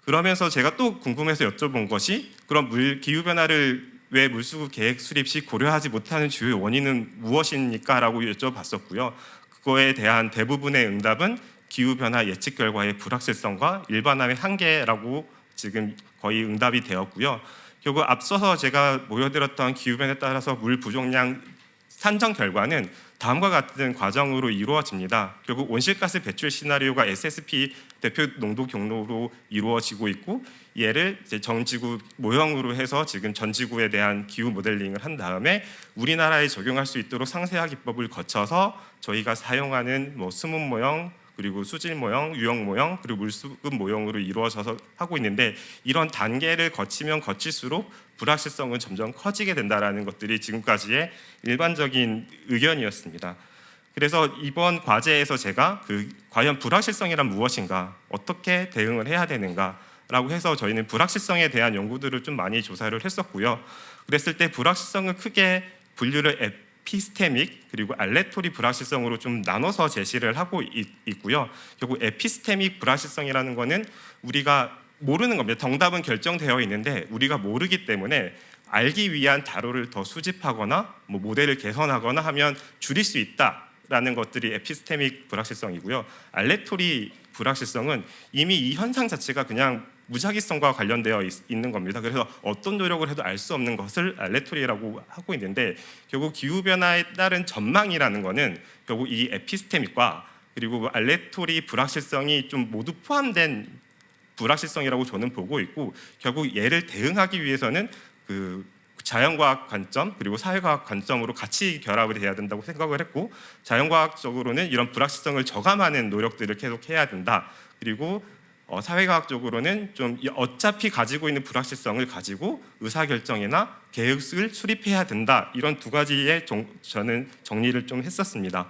[SPEAKER 2] 그러면서 제가 또 궁금해서 여쭤본 것이 그럼 기후변화를 왜 물수급 계획 수립 시 고려하지 못하는 주요 원인은 무엇입니까? 라고 여쭤봤었고요. 그거에 대한 대부분의 응답은 기후변화 예측 결과의 불확실성과 일반화의 한계라고 지금 거의 응답이 되었고요. 결국 앞서서 제가 보여드렸던 기후변화에 따라서 물 부족량 산정 결과는 다음과 같은 과정으로 이루어집니다. 결국 온실가스 배출 시나리오가 SSP 대표 농도 경로로 이루어지고 있고 얘를 이제 전지구 모형으로 해서 지금 전지구에 대한 기후 모델링을 한 다음에 우리나라에 적용할 수 있도록 상세화 기법을 거쳐서 저희가 사용하는 스문 모형 그리고 수질 모형, 유형 모형, 그리고 물수급 모형으로 이루어져서 하고 있는데 이런 단계를 거치면 거칠수록 불확실성은 점점 커지게 된다라는 것들이 지금까지의 일반적인 의견이었습니다. 그래서 이번 과제에서 제가 과연 불확실성이란 무엇인가, 어떻게 대응을 해야 되는가라고 해서 저희는 불확실성에 대한 연구들을 좀 많이 조사를 했었고요. 그랬을 때 불확실성을 크게 분류를 에피스테믹 그리고 알레토리 불확실성으로 좀 나눠서 제시를 하고 있고요. 결국 에피스테믹 불확실성이라는 거는 우리가 모르는 겁니다. 정답은 결정되어 있는데 우리가 모르기 때문에 알기 위한 자료를 더 수집하거나 모델을 개선하거나 하면 줄일 수 있다라는 것들이 에피스테믹 불확실성이고요. 알레토리 불확실성은 이미 이 현상 자체가 그냥 무작위성과 관련되어 있는 겁니다. 그래서 어떤 노력을 해도 알 수 없는 것을 알레토리라고 하고 있는데 결국 기후변화에 따른 전망이라는 것은 결국 이 에피스테믹과 그리고 알레토리 불확실성이 좀 모두 포함된 불확실성이라고 저는 보고 있고 결국 얘를 대응하기 위해서는 자연과학 관점 그리고 사회과학 관점으로 같이 결합을 해야 된다고 생각을 했고 자연과학적으로는 이런 불확실성을 저감하는 노력들을 계속 해야 된다. 그리고 사회과학적으로는 좀 어차피 가지고 있는 불확실성을 가지고 의사결정이나 계획을 수립해야 된다. 이런 두 가지의 저는 정리를 좀 했었습니다.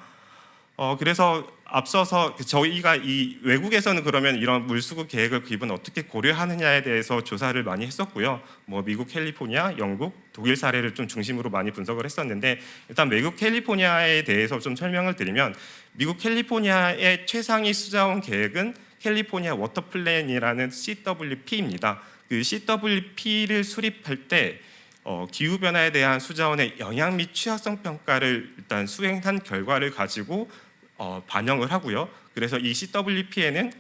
[SPEAKER 2] 그래서 앞서서 저희가 이 외국에서는 그러면 이런 물수급 계획을 기본 어떻게 고려하느냐에 대해서 조사를 많이 했었고요. 미국 캘리포니아, 영국, 독일 사례를 좀 중심으로 많이 분석을 했었는데 일단 외국 캘리포니아에 대해서 좀 설명을 드리면 미국 캘리포니아의 최상위 수자원 계획은 캘리포니아 워터 플랜이라는 CWP입니다. 그 CWP를 수립할 때 기후 변화에 대한 수자원의 영향 및 취약성 평가를 일단 수행한 결과를 가지고 반영을 하고요. 그래서 이 CWP에는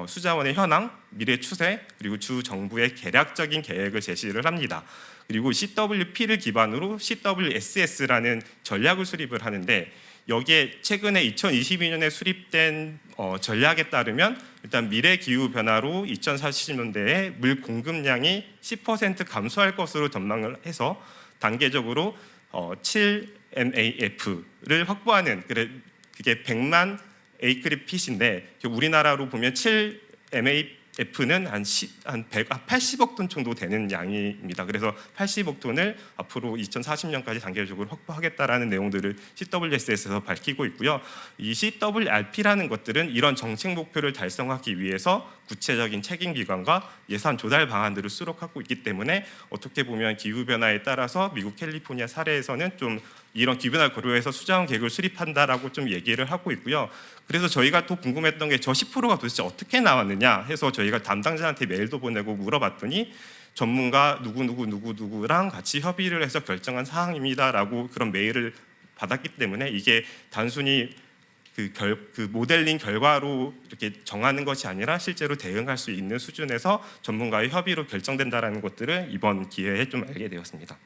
[SPEAKER 2] 수자원의 현황, 미래 추세, 그리고 주 정부의 개략적인 계획을 제시를 합니다. 그리고 CWP를 기반으로 CWSS라는 전략을 수립을 하는데 여기에 최근에 2022년에 수립된 전략에 따르면 일단 미래 기후 변화로 2040년대에 물 공급량이 10% 감소할 것으로 전망을 해서 단계적으로 7MAF를 확보하는 그게 100만 에이크립 핏인데 우리나라로 보면 7MAF가 F는 한 80억 톤 정도 되는 양입니다. 그래서 80억 톤을 앞으로 2040년까지 단계적으로 확보하겠다라는 내용들을 CWS에서 밝히고 있고요. 이 CWRP라는 것들은 이런 정책 목표를 달성하기 위해서 구체적인 책임 기관과 예산 조달 방안들을 수록하고 있기 때문에 어떻게 보면 기후 변화에 따라서 미국 캘리포니아 사례에서는 좀 이런 기후 변화를 고려해서 수자원 계획을 수립한다라고 좀 얘기를 하고 있고요. 그래서 저희가 또 궁금했던 게 저 10%가 도대체 어떻게 나왔느냐 해서 저희가 담당자한테 메일도 보내고 물어봤더니 전문가 누구랑 같이 협의를 해서 결정한 사항입니다라고 그런 메일을 받았기 때문에 이게 단순히 그 모델링 결과로 이렇게 정하는 것이 아니라 실제로 대응할 수 있는 수준에서 전문가의 협의로 결정된다라는 것들을 이번 기회에 좀 알게 되었습니다.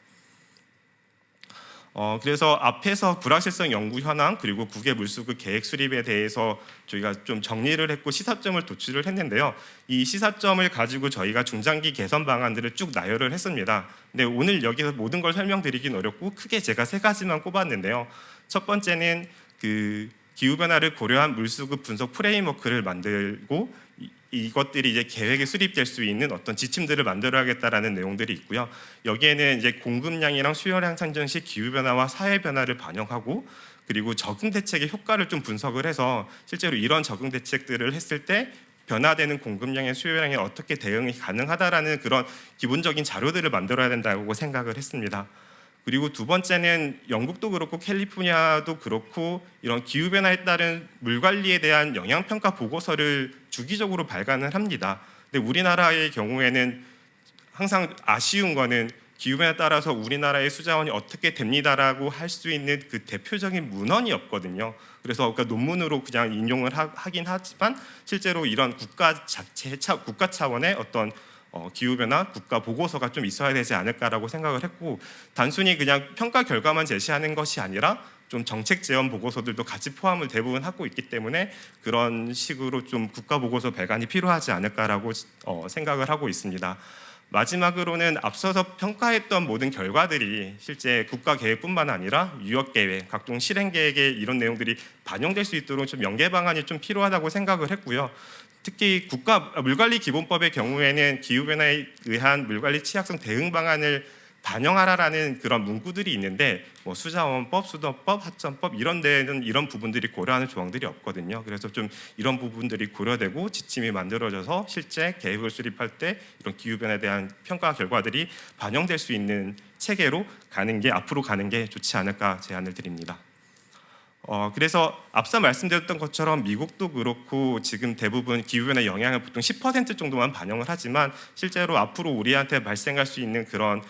[SPEAKER 2] 그래서 앞에서 불확실성 연구 현황 그리고 국외 물수급 계획 수립에 대해서 저희가 좀 정리를 했고 시사점을 도출을 했는데요. 이 시사점을 가지고 저희가 중장기 개선 방안들을 쭉 나열을 했습니다. 근데 오늘 여기서 모든 걸 설명드리긴 어렵고 크게 제가 3가지만 꼽았는데요. 첫 번째는 그 기후 변화를 고려한 물수급 분석 프레임워크를 만들고 이것들이 이제 계획에 수립될 수 있는 어떤 지침들을 만들어야겠다라는 내용들이 있고요. 여기에는 이제 공급량이랑 수요량 상승 시 기후 변화와 사회 변화를 반영하고 그리고 적응 대책의 효과를 좀 분석을 해서 실제로 이런 적응 대책들을 했을 때 변화되는 공급량의 수요량에 어떻게 대응이 가능하다라는 그런 기본적인 자료들을 만들어야 된다고 생각을 했습니다. 그리고 두 번째는 영국도 그렇고 캘리포니아도 그렇고 이런 기후 변화에 따른 물 관리에 대한 영향 평가 보고서를 주기적으로 발간을 합니다. 근데 우리나라의 경우에는 항상 아쉬운 거는 기후 변화에 따라서 우리나라의 수자원이 어떻게 됩니다라고 할 수 있는 그 대표적인 문헌이 없거든요. 그래서 그러니까 논문으로 그냥 인용을 하긴 하지만 실제로 이런 국가 차원의 어떤 기후변화 국가 보고서가 좀 있어야 되지 않을까라고 생각을 했고 단순히 그냥 평가 결과만 제시하는 것이 아니라 좀 정책 제언 보고서들도 같이 포함을 대부분 하고 있기 때문에 그런 식으로 좀 국가 보고서 발간이 필요하지 않을까라고 생각을 하고 있습니다. 마지막으로는 앞서서 평가했던 모든 결과들이 실제 국가 계획뿐만 아니라 유역 계획, 각종 실행 계획에 이런 내용들이 반영될 수 있도록 좀 연계 방안이 좀 필요하다고 생각을 했고요. 특히 국가 물관리 기본법의 경우에는 기후 변화에 의한 물관리 취약성 대응 방안을 반영하라라는 그런 문구들이 있는데 뭐 수자원법, 수도법, 하천법 이런 데는 이런 부분들이 고려하는 조항들이 없거든요. 그래서 좀 이런 부분들이 고려되고 지침이 만들어져서 실제 계획을 수립할 때 이런 기후 변화에 대한 평가 결과들이 반영될 수 있는 체계로 가는 게 앞으로 가는 게 좋지 않을까 제안을 드립니다. 그래서 앞서 말씀드렸던 것처럼 미국도 그렇고 지금 대부분 기후변화의 영향을 보통 10% 정도만 반영을 하지만 실제로 앞으로 우리한테 발생할 수 있는 그런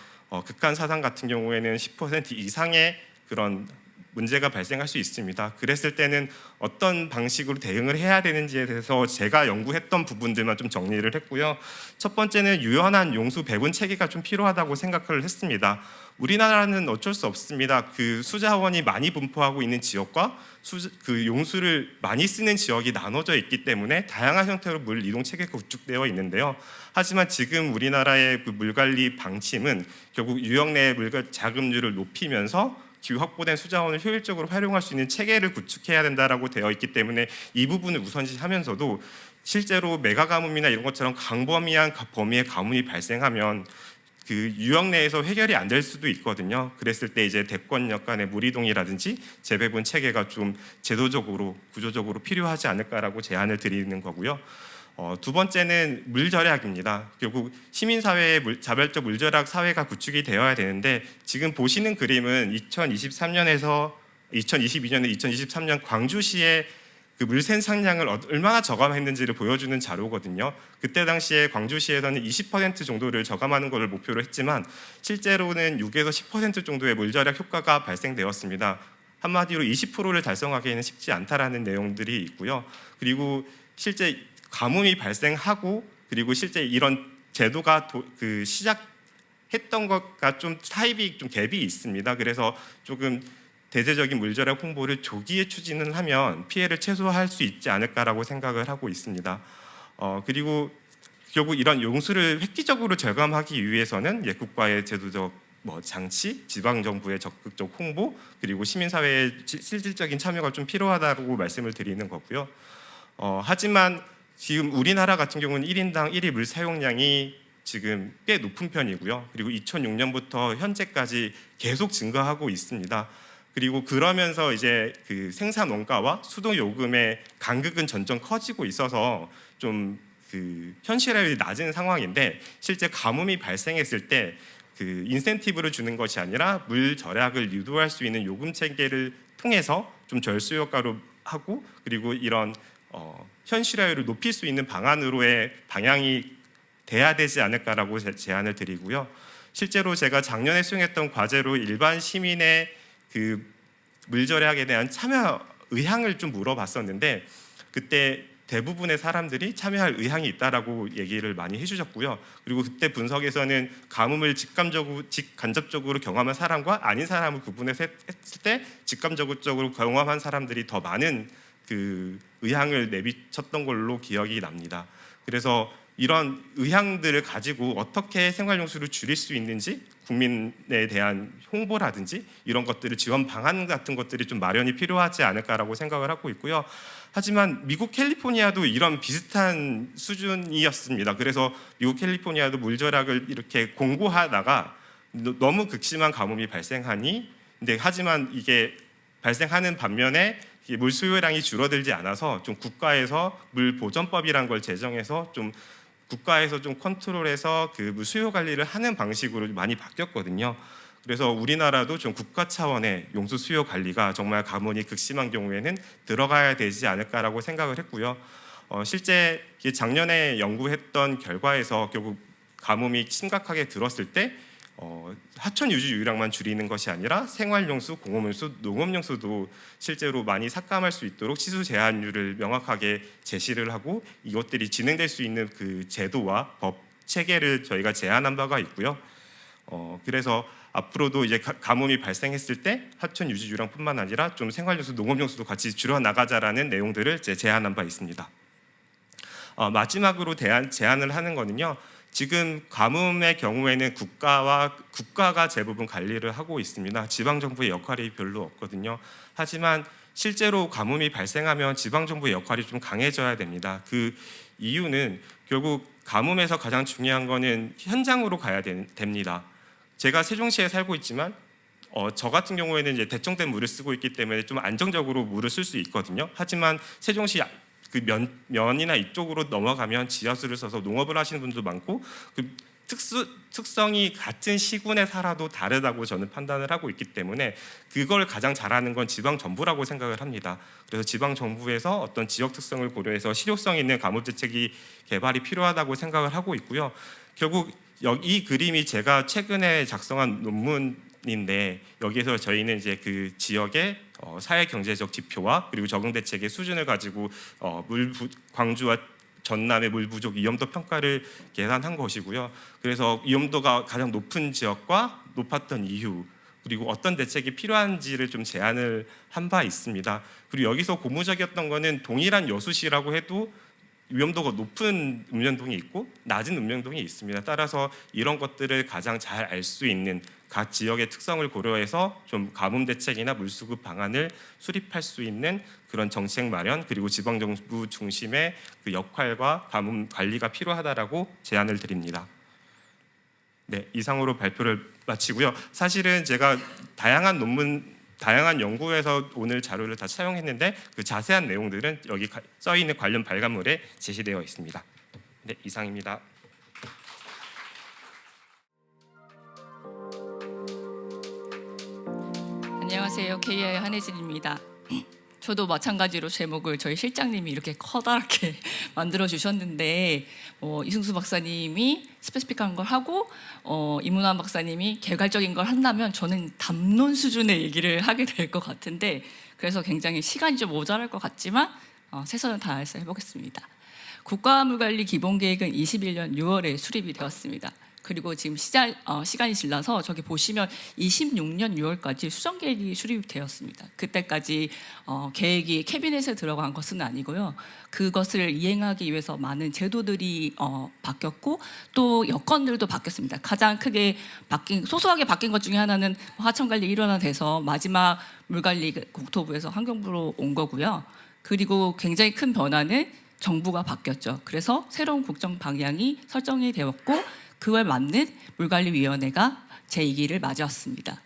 [SPEAKER 2] 극한 사상 같은 경우에는 10% 이상의 그런 문제가 발생할 수 있습니다. 그랬을 때는 어떤 방식으로 대응을 해야 되는지에 대해서 제가 연구했던 부분들만 좀 정리를 했고요. 첫 번째는 유연한 용수 배분 체계가 좀 필요하다고 생각을 했습니다. 우리나라는 어쩔 수 없습니다. 그 수자원이 많이 분포하고 있는 지역과 그 용수를 많이 쓰는 지역이 나눠져 있기 때문에 다양한 형태로 물 이동 체계가 구축되어 있는데요. 하지만 지금 우리나라의 그 물관리 방침은 결국 유역 내 물관 자급률을 높이면서 기후 확보된 수자원을 효율적으로 활용할 수 있는 체계를 구축해야 된다라고 되어 있기 때문에 이 부분을 우선시하면서도 실제로 메가 가뭄이나 이런 것처럼 광범위한 범위의 가뭄이 발생하면 그 유역 내에서 해결이 안 될 수도 있거든요. 그랬을 때 이제 대권역 간의 물이동이라든지 재배분 체계가 좀 제도적으로 구조적으로 필요하지 않을까라고 제안을 드리는 거고요. 두 번째는 물 절약입니다. 결국 시민사회의 자발적 물 절약 사회가 구축이 되어야 되는데 지금 보시는 그림은 2023년에서 2023년 광주시의 그 물센 상량을 얼마나 저감했는지를 보여주는 자료거든요. 그때 당시에 광주시에서는 20% 정도를 저감하는 것을 목표로 했지만 실제로는 6에서 10% 정도의 물 절약 효과가 발생되었습니다. 한마디로 20%를 달성하기에는 쉽지 않다라는 내용들이 있고요. 그리고 실제 가뭄이 발생하고 그리고 실제 이런 제도가 시작했던 것과 좀 타입이 좀 갭이 있습니다. 그래서 조금 대대적인 물절약 홍보를 조기에 추진을 하면 피해를 최소화할 수 있지 않을까라고 생각을 하고 있습니다. 그리고 결국 이런 용수를 획기적으로 절감하기 위해서는 국가의 제도적 장치, 지방 정부의 적극적 홍보, 그리고 시민사회의 실질적인 참여가 좀 필요하다고 말씀을 드리는 거고요. 하지만 지금 우리나라 같은 경우는 1인당 1일 물 사용량이 지금 꽤 높은 편이고요. 그리고 2006년부터 현재까지 계속 증가하고 있습니다. 그리고 그러면서 이제 그 생산 원가와 수도 요금의 간극은 점점 커지고 있어서 좀 그 현실화율이 낮은 상황인데, 실제 가뭄이 발생했을 때 그 인센티브를 주는 것이 아니라 물 절약을 유도할 수 있는 요금 체계를 통해서 좀 절수 효과로 하고, 그리고 이런 현실화율을 높일 수 있는 방안으로의 방향이 돼야 되지 않을까라고 제안을 드리고요. 실제로 제가 작년에 수행했던 과제로 일반 시민의 그 물절약에 대한 참여 의향을 좀 물어봤었는데, 그때 대부분의 사람들이 참여할 의향이 있다라고 얘기를 많이 해주셨고요. 그리고 그때 분석에서는 가뭄을 직간접적으로 경험한 사람과 아닌 사람을 구분해서 했을 때 직간접적으로 경험한 사람들이 더 많은 그 의향을 내비쳤던 걸로 기억이 납니다. 그래서 이런 의향들을 가지고 어떻게 생활용수를 줄일 수 있는지, 국민에 대한 홍보라든지 이런 것들을 지원 방안 같은 것들이 좀 마련이 필요하지 않을까라고 생각을 하고 있고요. 하지만 미국 캘리포니아도 이런 비슷한 수준이었습니다. 그래서 미국 캘리포니아도 물절약을 이렇게 공고하다가 너무 극심한 가뭄이 발생하니, 근데 하지만 이게 발생하는 반면에 물 수요량이 줄어들지 않아서 좀 국가에서 물 보전법이란 걸 제정해서 좀 국가에서 좀 컨트롤해서 그 물 수요 관리를 하는 방식으로 많이 바뀌었거든요. 그래서 우리나라도 좀 국가 차원의 용수 수요 관리가 정말 가뭄이 극심한 경우에는 들어가야 되지 않을까라고 생각을 했고요. 실제 작년에 연구했던 결과에서 결국 가뭄이 심각하게 들었을 때 하천 유지 유량만 줄이는 것이 아니라 생활용수, 공업용수, 농업용수도 실제로 많이 삭감할 수 있도록 시수 제한율을 명확하게 제시를 하고, 이것들이 진행될 수 있는 그 제도와 법 체계를 저희가 제안한 바가 있고요. 그래서 앞으로도 이제 가뭄이 발생했을 때 하천 유지 유량뿐만 아니라 좀 생활용수, 농업용수도 같이 줄여 나가자라는 내용들을 제안한 바 있습니다. 마지막으로 제안을 하는 거는요. 지금 가뭄의 경우에는 국가가 대부분 관리를 하고 있습니다. 지방 정부의 역할이 별로 없거든요. 하지만 실제로 가뭄이 발생하면 지방 정부의 역할이 좀 강해져야 됩니다. 그 이유는 결국 가뭄에서 가장 중요한 거는 현장으로 가야 됩니다. 제가 세종시에 살고 있지만 저 같은 경우에는 이제 대청된 물을 쓰고 있기 때문에 좀 안정적으로 물을 쓸 수 있거든요. 하지만 세종시 그 면이나 이쪽으로 넘어가면 지하수를 써서 농업을 하시는 분들도 많고, 그 특성이 같은 시군에 살아도 다르다고 저는 판단을 하고 있기 때문에 그걸 가장 잘하는 건 지방 정부라고 생각을 합니다. 그래서 지방 정부에서 어떤 지역 특성을 고려해서 실효성 있는 가뭄 대책이 개발이 필요하다고 생각을 하고 있고요. 결국 이 그림이 제가 최근에 작성한 논문인데, 여기에서 저희는 이제 그 지역의 사회 경제적 지표와 그리고 적응 대책의 수준을 가지고 광주와 전남의 물 부족 위험도 평가를 계산한 것이고요. 그래서 위험도가 가장 높은 지역과 높았던 이유, 그리고 어떤 대책이 필요한지를 좀 제안을 한 바 있습니다. 그리고 여기서 고무적이었던 거는 동일한 여수시라고 해도 위험도가 높은 읍면동이 있고 낮은 읍면동이 있습니다. 따라서 이런 것들을 가장 잘 알 수 있는 각 지역의 특성을 고려해서 좀 가뭄 대책이나 물수급 방안을 수립할 수 있는 그런 정책 마련, 그리고 지방정부 중심의 그 역할과 가뭄 관리가 필요하다라고 제안을 드립니다. 네, 이상으로 발표를 마치고요. 사실은 제가 다양한 연구에서 오늘 자료를 다 사용했는데 그 자세한 내용들은 여기 써 있는 관련 발간물에 제시되어 있습니다. 네, 이상입니다.
[SPEAKER 3] 안녕하세요. KI의 한혜진입니다. 저도 마찬가지로 제목을 저희 실장님이 이렇게 커다랗게 만들어 주셨는데, 이승수 박사님이 스페시픽한 걸 하고 이문환 박사님이 개괄적인 걸 한다면 저는 담론 수준의 얘기를 하게 될 것 같은데, 그래서 굉장히 시간이 좀 모자랄 것 같지만 최선을 다해서 해보겠습니다. 국가물관리 기본계획은 21년 6월에 수립이 되었습니다. 그리고 지금 시간이 지나서 저기 보시면 26년 6월까지 수정계획이 수립되었습니다. 그때까지 계획이 캐비넷에 들어간 것은 아니고요. 그것을 이행하기 위해서 많은 제도들이 바뀌었고 또 여건들도 바뀌었습니다. 가장 크게 소소하게 바뀐 것 중에 하나는 하천관리 일원화돼서 마지막 물관리 국토부에서 환경부로 온 거고요. 그리고 굉장히 큰 변화는 정부가 바뀌었죠. 그래서 새로운 국정 방향이 설정이 되었고 그에 맞는 물관리위원회가 제2기를 맞이했습니다.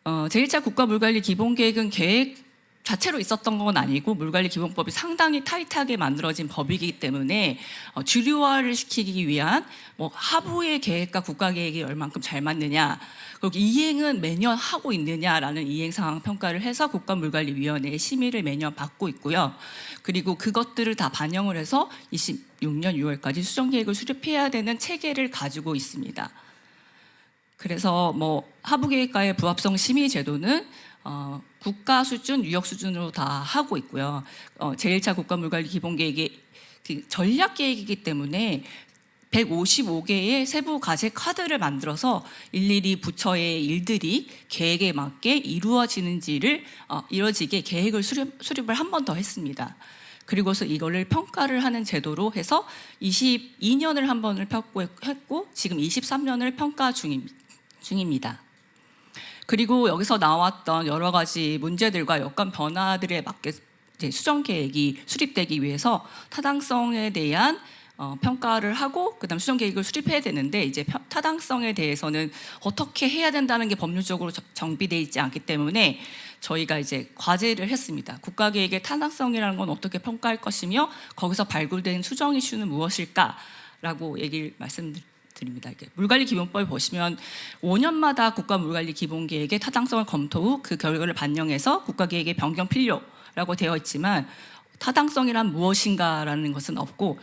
[SPEAKER 3] 제1차 국가물관리 기본계획은 계획 자체로 있었던 건 아니고 물관리 기본법이 상당히 타이트하게 만들어진 법이기 때문에 주류화를 시키기 위한 뭐 하부의 계획과 국가 계획이 얼만큼 잘 맞느냐, 그리고 이행은 매년 하고 있느냐라는 이행 상황 평가를 해서 국가물관리위원회의 심의를 매년 받고 있고요. 그리고 그것들을 다 반영을 해서 26년 6월까지 수정 계획을 수립해야 되는 체계를 가지고 있습니다. 그래서 뭐 하부 계획과의 부합성 심의 제도는 국가 수준, 뉴욕 수준으로 다 하고 있고요. 제1차 국가물관리 기본계획이 전략 계획이기 때문에 155개의 세부 과제 카드를 만들어서 일일이 부처의 일들이 계획에 맞게 이루어지게 계획을 수립을 한 번 더 했습니다. 그리고서 이거를 평가를 하는 제도로 해서 22년을 한 번을 했고 지금 23년을 평가 중입니다. 그리고 여기서 나왔던 여러 가지 문제들과 여건 변화들에 맞게 이제 수정 계획이 수립되기 위해서 타당성에 대한 평가를 하고 그다음 수정 계획을 수립해야 되는데 이제 타당성에 대해서는 어떻게 해야 된다는 게 법률적으로 정비되어 있지 않기 때문에 저희가 이제 과제를 했습니다. 국가 계획의 타당성이라는 건 어떻게 평가할 것이며 거기서 발굴된 수정 이슈는 무엇일까라고 얘기를 말씀드립니다. 물관리 기본법을 보시면 5년마다 국가 물관리 기본계획의 타당성을 검토 후 그 결과를 반영해서 국가계획의 변경 필요라고 되어 있지만 타당성이란 무엇인가라는 것은 없고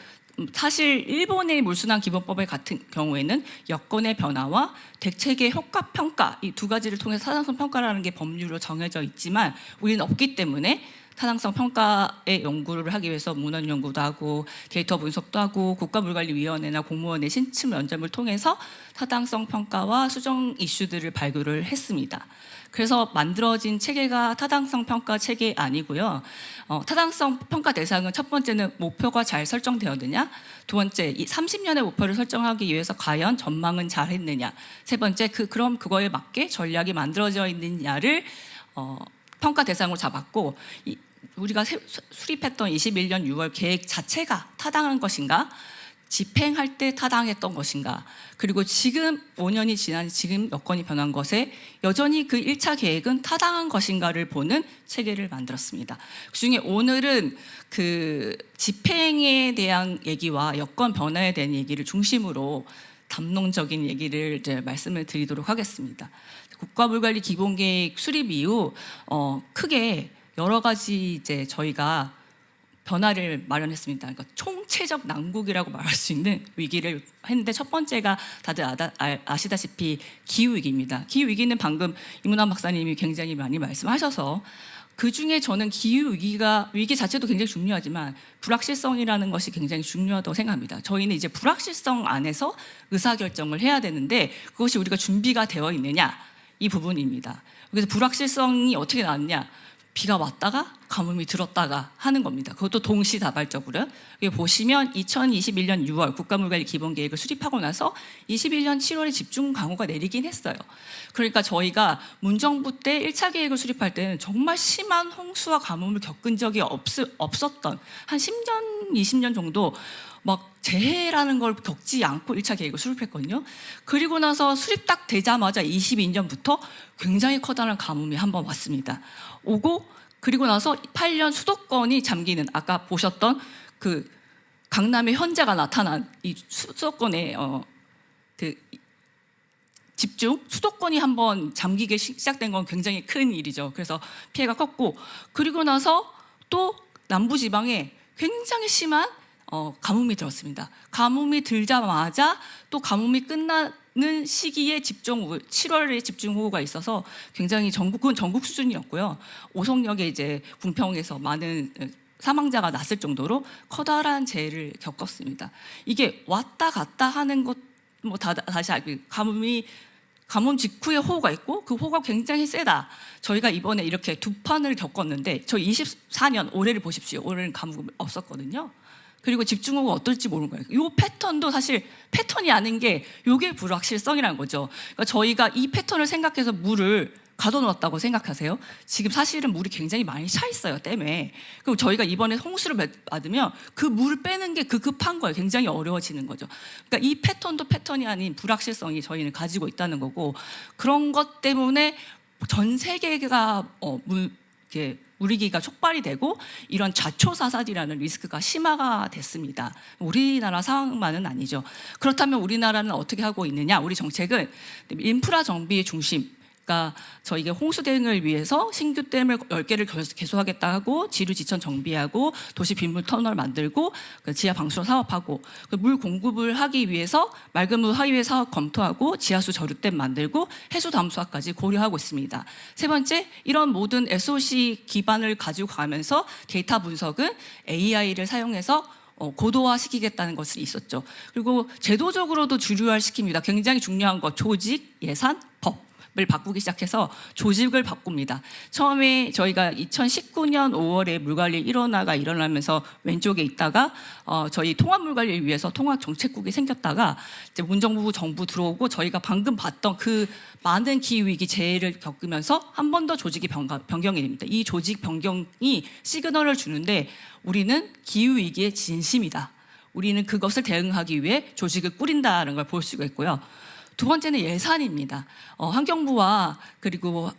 [SPEAKER 3] 사실 일본의 물순환 기본법의 같은 경우에는 여건의 변화와 대책의 효과 평가 이 두 가지를 통해서 타당성 평가라는 게 법률로 정해져 있지만 우리는 없기 때문에 타당성 평가의 연구를 하기 위해서 문헌 연구도 하고 데이터 분석도 하고 국가물관리위원회나 공무원의 신측 면접을 통해서 타당성 평가와 수정 이슈들을 발굴을 했습니다. 그래서 만들어진 체계가 타당성 평가 체계 아니고요. 타당성 평가 대상은 첫 번째는 목표가 잘 설정되었느냐, 두 번째 이 30년의 목표를 설정하기 위해서 과연 전망은 잘했느냐, 세 번째 그럼 그거에 맞게 전략이 만들어져 있느냐를 평가 대상으로 잡았고 우리가 수립했던 21년 6월 계획 자체가 타당한 것인가, 집행할 때 타당했던 것인가, 그리고 지금 5년이 지난 지금 여건이 변한 것에 여전히 그 1차 계획은 타당한 것인가를 보는 체계를 만들었습니다. 그중에 오늘은 그 집행에 대한 얘기와 여건 변화에 대한 얘기를 중심으로 담론적인 얘기를 이제 말씀을 드리도록 하겠습니다. 국가물관리 기본계획 수립 이후 크게 여러 가지 이제 저희가 변화를 마련했습니다. 그러니까 총체적 난국이라고 말할 수 있는 위기를 했는데 첫 번째가 다들 아시다시피 기후 위기입니다. 기후 위기는 방금 이문환 박사님이 굉장히 많이 말씀하셔서 그 중에 저는 기후 위기 자체도 굉장히 중요하지만 불확실성이라는 것이 굉장히 중요하다고 생각합니다. 저희는 이제 불확실성 안에서 의사결정을 해야 되는데 그것이 우리가 준비가 되어 있느냐 이 부분입니다. 그래서 불확실성이 어떻게 나왔냐? 비가 왔다가 가뭄이 들었다가 하는 겁니다. 그것도 동시다발적으로요. 여기 보시면 2021년 6월 국가물관리 기본계획을 수립하고 나서 21년 7월에 집중 강우가 내리긴 했어요. 그러니까 저희가 문정부 때 1차 계획을 수립할 때는 정말 심한 홍수와 가뭄을 겪은 적이 없었던 한 10년, 20년 정도 막 재해라는 걸 겪지 않고 1차 계획을 수립했거든요. 그리고 나서 수립 딱 되자마자 22년부터 굉장히 커다란 가뭄이 한번 왔습니다. 오고 그리고 나서 8년 수도권이 잠기는 아까 보셨던 그 강남의 현재가 나타난 이 수도권의 그 집중 수도권이 한번 잠기게 시작된 건 굉장히 큰 일이죠. 그래서 피해가 컸고 그리고 나서 또 남부지방에 굉장히 심한 가뭄이 들었습니다. 가뭄이 들자마자 또 가뭄이 끝나는 시기에 7월에 집중호우가 있어서 굉장히 그건 전국 수준이었고요. 오송역에 이제 궁평에서 많은 사망자가 났을 정도로 커다란 재해를 겪었습니다. 이게 왔다 갔다 하는 것 뭐 다시 가뭄 직후에 호우가 있고 그 호우가 굉장히 세다. 저희가 이번에 이렇게 두 판을 겪었는데 저 24년 올해를 보십시오. 올해는 가뭄이 없었거든요. 그리고 집중호우가 어떨지 모르는 거예요. 이 패턴도 사실 패턴이 아닌 게 이게 불확실성이라는 거죠. 그러니까 저희가 이 패턴을 생각해서 물을 가둬놓았다고 생각하세요? 지금 사실은 물이 굉장히 많이 차 있어요, 댐에. 그럼 저희가 이번에 홍수를 맞으면 그 물을 빼는 게 급한 거예요. 굉장히 어려워지는 거죠. 그러니까 이 패턴도 패턴이 아닌 불확실성이 저희는 가지고 있다는 거고, 그런 것 때문에 전 세계가 이렇게 물위기가 촉발이 되고 이런 좌초사살이라는 리스크가 심화가 됐습니다. 우리나라 상황만은 아니죠. 그렇다면 우리나라는 어떻게 하고 있느냐? 우리 정책은 인프라 정비의 중심, 그러니까 저희가 홍수 대응을 위해서 신규 댐을 10개를 개소하겠다 하고 지류 지천 정비하고 도시 빗물 터널 만들고 지하 방수로 사업하고 물 공급을 하기 위해서 맑은 물 하이웨이 사업 검토하고 지하수 저류댐 만들고 해수 담수화까지 고려하고 있습니다. 세 번째, 이런 모든 SOC 기반을 가지고 가면서 데이터 분석은 AI를 사용해서 고도화시키겠다는 것이 있었죠. 그리고 제도적으로도 주류화를 시킵니다. 굉장히 중요한 것, 조직, 예산, 법. 을 바꾸기 시작해서 조직을 바꿉니다. 처음에 저희가 2019년 5월에 물관리 1호나가 일어나면서 왼쪽에 있다가 저희 통합물관리를 위해서 통합정책국이 생겼다가 이제 문정부 정부 들어오고 저희가 방금 봤던 그 많은 기후위기 재해를 겪으면서 한 번 더 조직이 변경이 됩니다. 이 조직 변경이 시그널을 주는데 우리는 기후위기에 진심이다. 우리는 그것을 대응하기 위해 조직을 꾸린다는 걸 볼 수가 있고요. 두 번째는 예산입니다. 환경부와 그리고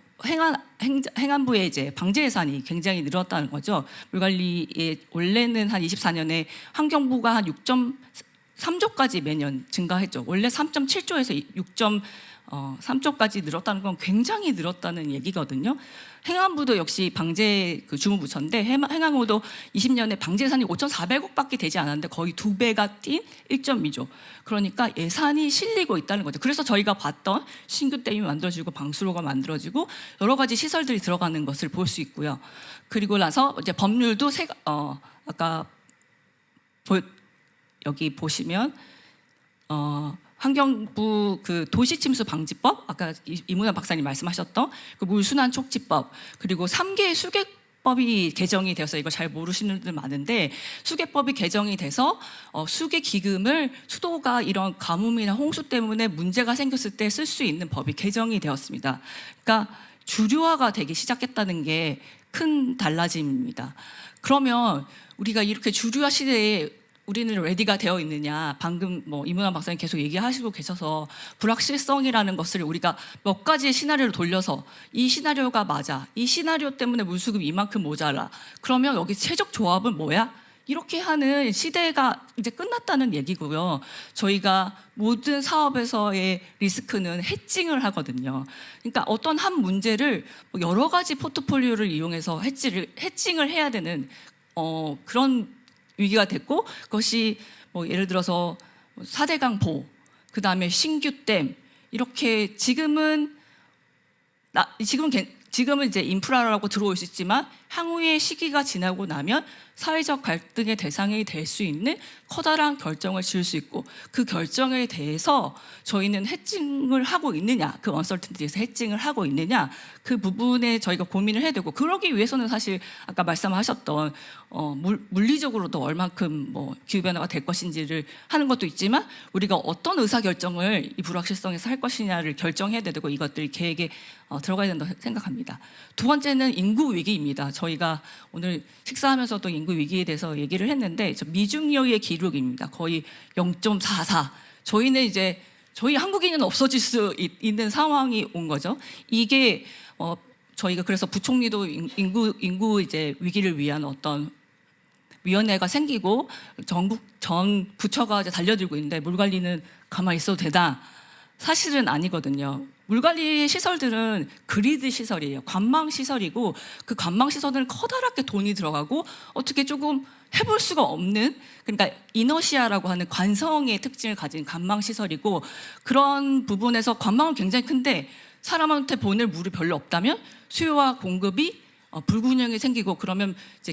[SPEAKER 3] 행안부의 이제 방제 예산이 굉장히 늘었다는 거죠. 물관리에 원래는 한 24년에 환경부가 한 6.3조까지 매년 증가했죠. 원래 3.7조에서 6.3조까지 늘었다는 건 굉장히 늘었다는 얘기거든요. 행안부도 역시 방제 주무부처인데 행안부도 20년에 방제 예산이 5,400억밖에 되지 않았는데 거의 2배가 뛴 1.2조. 그러니까 예산이 실리고 있다는 거죠. 그래서 저희가 봤던 신규 댐이 만들어지고 방수로가 만들어지고 여러 가지 시설들이 들어가는 것을 볼 수 있고요. 그리고 나서 이제 법률도 아까 여기 보시면 환경부 그 도시침수 방지법, 아까 이문환 박사님 말씀하셨던 그 물순환 촉지법, 그리고 3개의 수계법이 개정이 되어서 이거 잘 모르시는 분들 많은데 수계법이 개정이 돼서 수계 기금을 수도가 이런 가뭄이나 홍수 때문에 문제가 생겼을 때 쓸 수 있는 법이 개정이 되었습니다. 그러니까 주류화가 되기 시작했다는 게 큰 달라짐입니다. 그러면 우리가 이렇게 주류화 시대에 우리는 레디가 되어 있느냐, 방금 이문환 박사님 계속 얘기하시고 계셔서 불확실성이라는 것을 우리가 몇 가지의 시나리오를 돌려서 이 시나리오가 맞아, 이 시나리오 때문에 물수급이 이만큼 모자라, 그러면 여기 최적 조합은 뭐야? 이렇게 하는 시대가 이제 끝났다는 얘기고요. 저희가 모든 사업에서의 리스크는 해칭을 하거든요. 그러니까 어떤 한 문제를 여러 가지 포트폴리오를 이용해서 해칭을 해야 되는 그런 위기가 됐고, 그것이 예를 들어서 4대강 보, 그 다음에 신규 댐, 이렇게 지금은 이제 인프라라고 들어올 수 있지만 향후의 시기가 지나고 나면 사회적 갈등의 대상이 될 수 있는 커다란 결정을 지을 수 있고, 그 결정에 대해서 저희는 해칭을 하고 있느냐, 그 언설튼티에서 해칭을 하고 있느냐, 그 부분에 저희가 고민을 해야 되고, 그러기 위해서는 사실 아까 말씀하셨던 물리적으로도 얼만큼 기후변화가 될 것인지를 하는 것도 있지만 우리가 어떤 의사결정을 이 불확실성에서 할 것이냐를 결정해야 되고, 이것들이 계획에 들어가야 된다고 생각합니다. 두 번째는 인구 위기입니다. 저희가 오늘 식사하면서도 인구 위기에 대해서 얘기를 했는데 미중력의 기록입니다. 거의 0.44. 저희는 이제 저희 한국인은 없어질 수 있는 상황이 온 거죠. 이게 저희가 그래서 부총리도 인구 이제 위기를 위한 어떤 위원회가 생기고 전국 전 부처가 이제 달려들고 있는데 물관리는 가만히 있어도 되나? 사실은 아니거든요. 물관리 시설들은 그리드 시설이에요. 관망 시설이고, 그 관망 시설은 커다랗게 돈이 들어가고 어떻게 조금 해볼 수가 없는, 그러니까 이너시아라고 하는 관성의 특징을 가진 관망 시설이고, 그런 부분에서 관망은 굉장히 큰데 사람한테 보낼 물이 별로 없다면 수요와 공급이 불균형이 생기고, 그러면 이제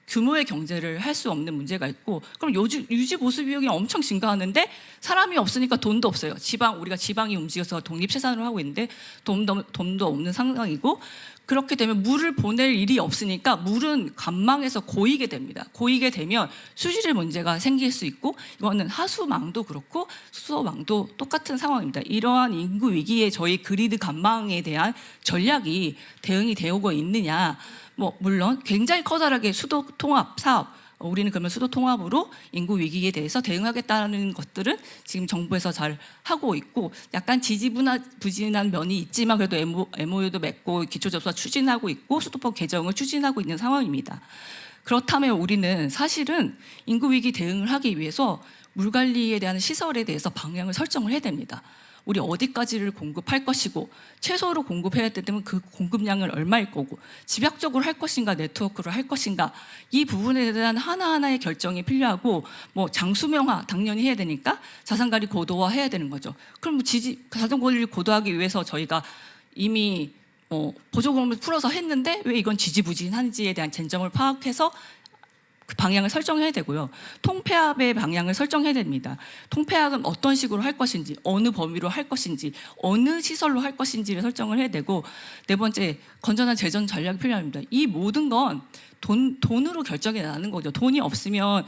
[SPEAKER 3] 규모의 경제를 할 수 없는 문제가 있고, 그럼 유지 보수 비용이 엄청 증가하는데 사람이 없으니까 돈도 없어요. 우리가 지방이 움직여서 독립생산을 하고 있는데 돈도 없는 상황이고, 그렇게 되면 물을 보낼 일이 없으니까 물은 관망에서 고이게 됩니다. 고이게 되면 수질의 문제가 생길 수 있고, 이거는 하수망도 그렇고 수소망도 똑같은 상황입니다. 이러한 인구 위기에 저희 그리드 관망에 대한 전략이 대응이 되고 있느냐, 물론 굉장히 커다랗게 수도 통합 사업, 우리는 그러면 수도 통합으로 인구 위기에 대해서 대응하겠다는 것들은 지금 정부에서 잘 하고 있고, 약간 지지부진한 면이 있지만 그래도 MOU도 맺고 기초접수와 추진하고 있고 수도법 개정을 추진하고 있는 상황입니다. 그렇다면 우리는 사실은 인구 위기 대응을 하기 위해서 물 관리에 대한 시설에 대해서 방향을 설정을 해야 됩니다. 우리 어디까지를 공급할 것이고, 최소로 공급해야 되면 그 공급량을 얼마일 거고, 집약적으로 할 것인가 네트워크로 할 것인가, 이 부분에 대한 하나하나의 결정이 필요하고, 장수명화 당연히 해야 되니까 자산관리 고도화 해야 되는 거죠. 그럼 자산관리를 고도하기 위해서 저희가 이미 보조금을 풀어서 했는데 왜 이건 지지부진한지에 대한 쟁점을 파악해서 그 방향을 설정해야 되고요. 통폐합의 방향을 설정해야 됩니다. 통폐합은 어떤 식으로 할 것인지, 어느 범위로 할 것인지, 어느 시설로 할 것인지를 설정을 해야 되고, 네 번째, 건전한 재정 전략이 필요합니다. 이 모든 건 돈으로 결정이 나는 거죠. 돈이 없으면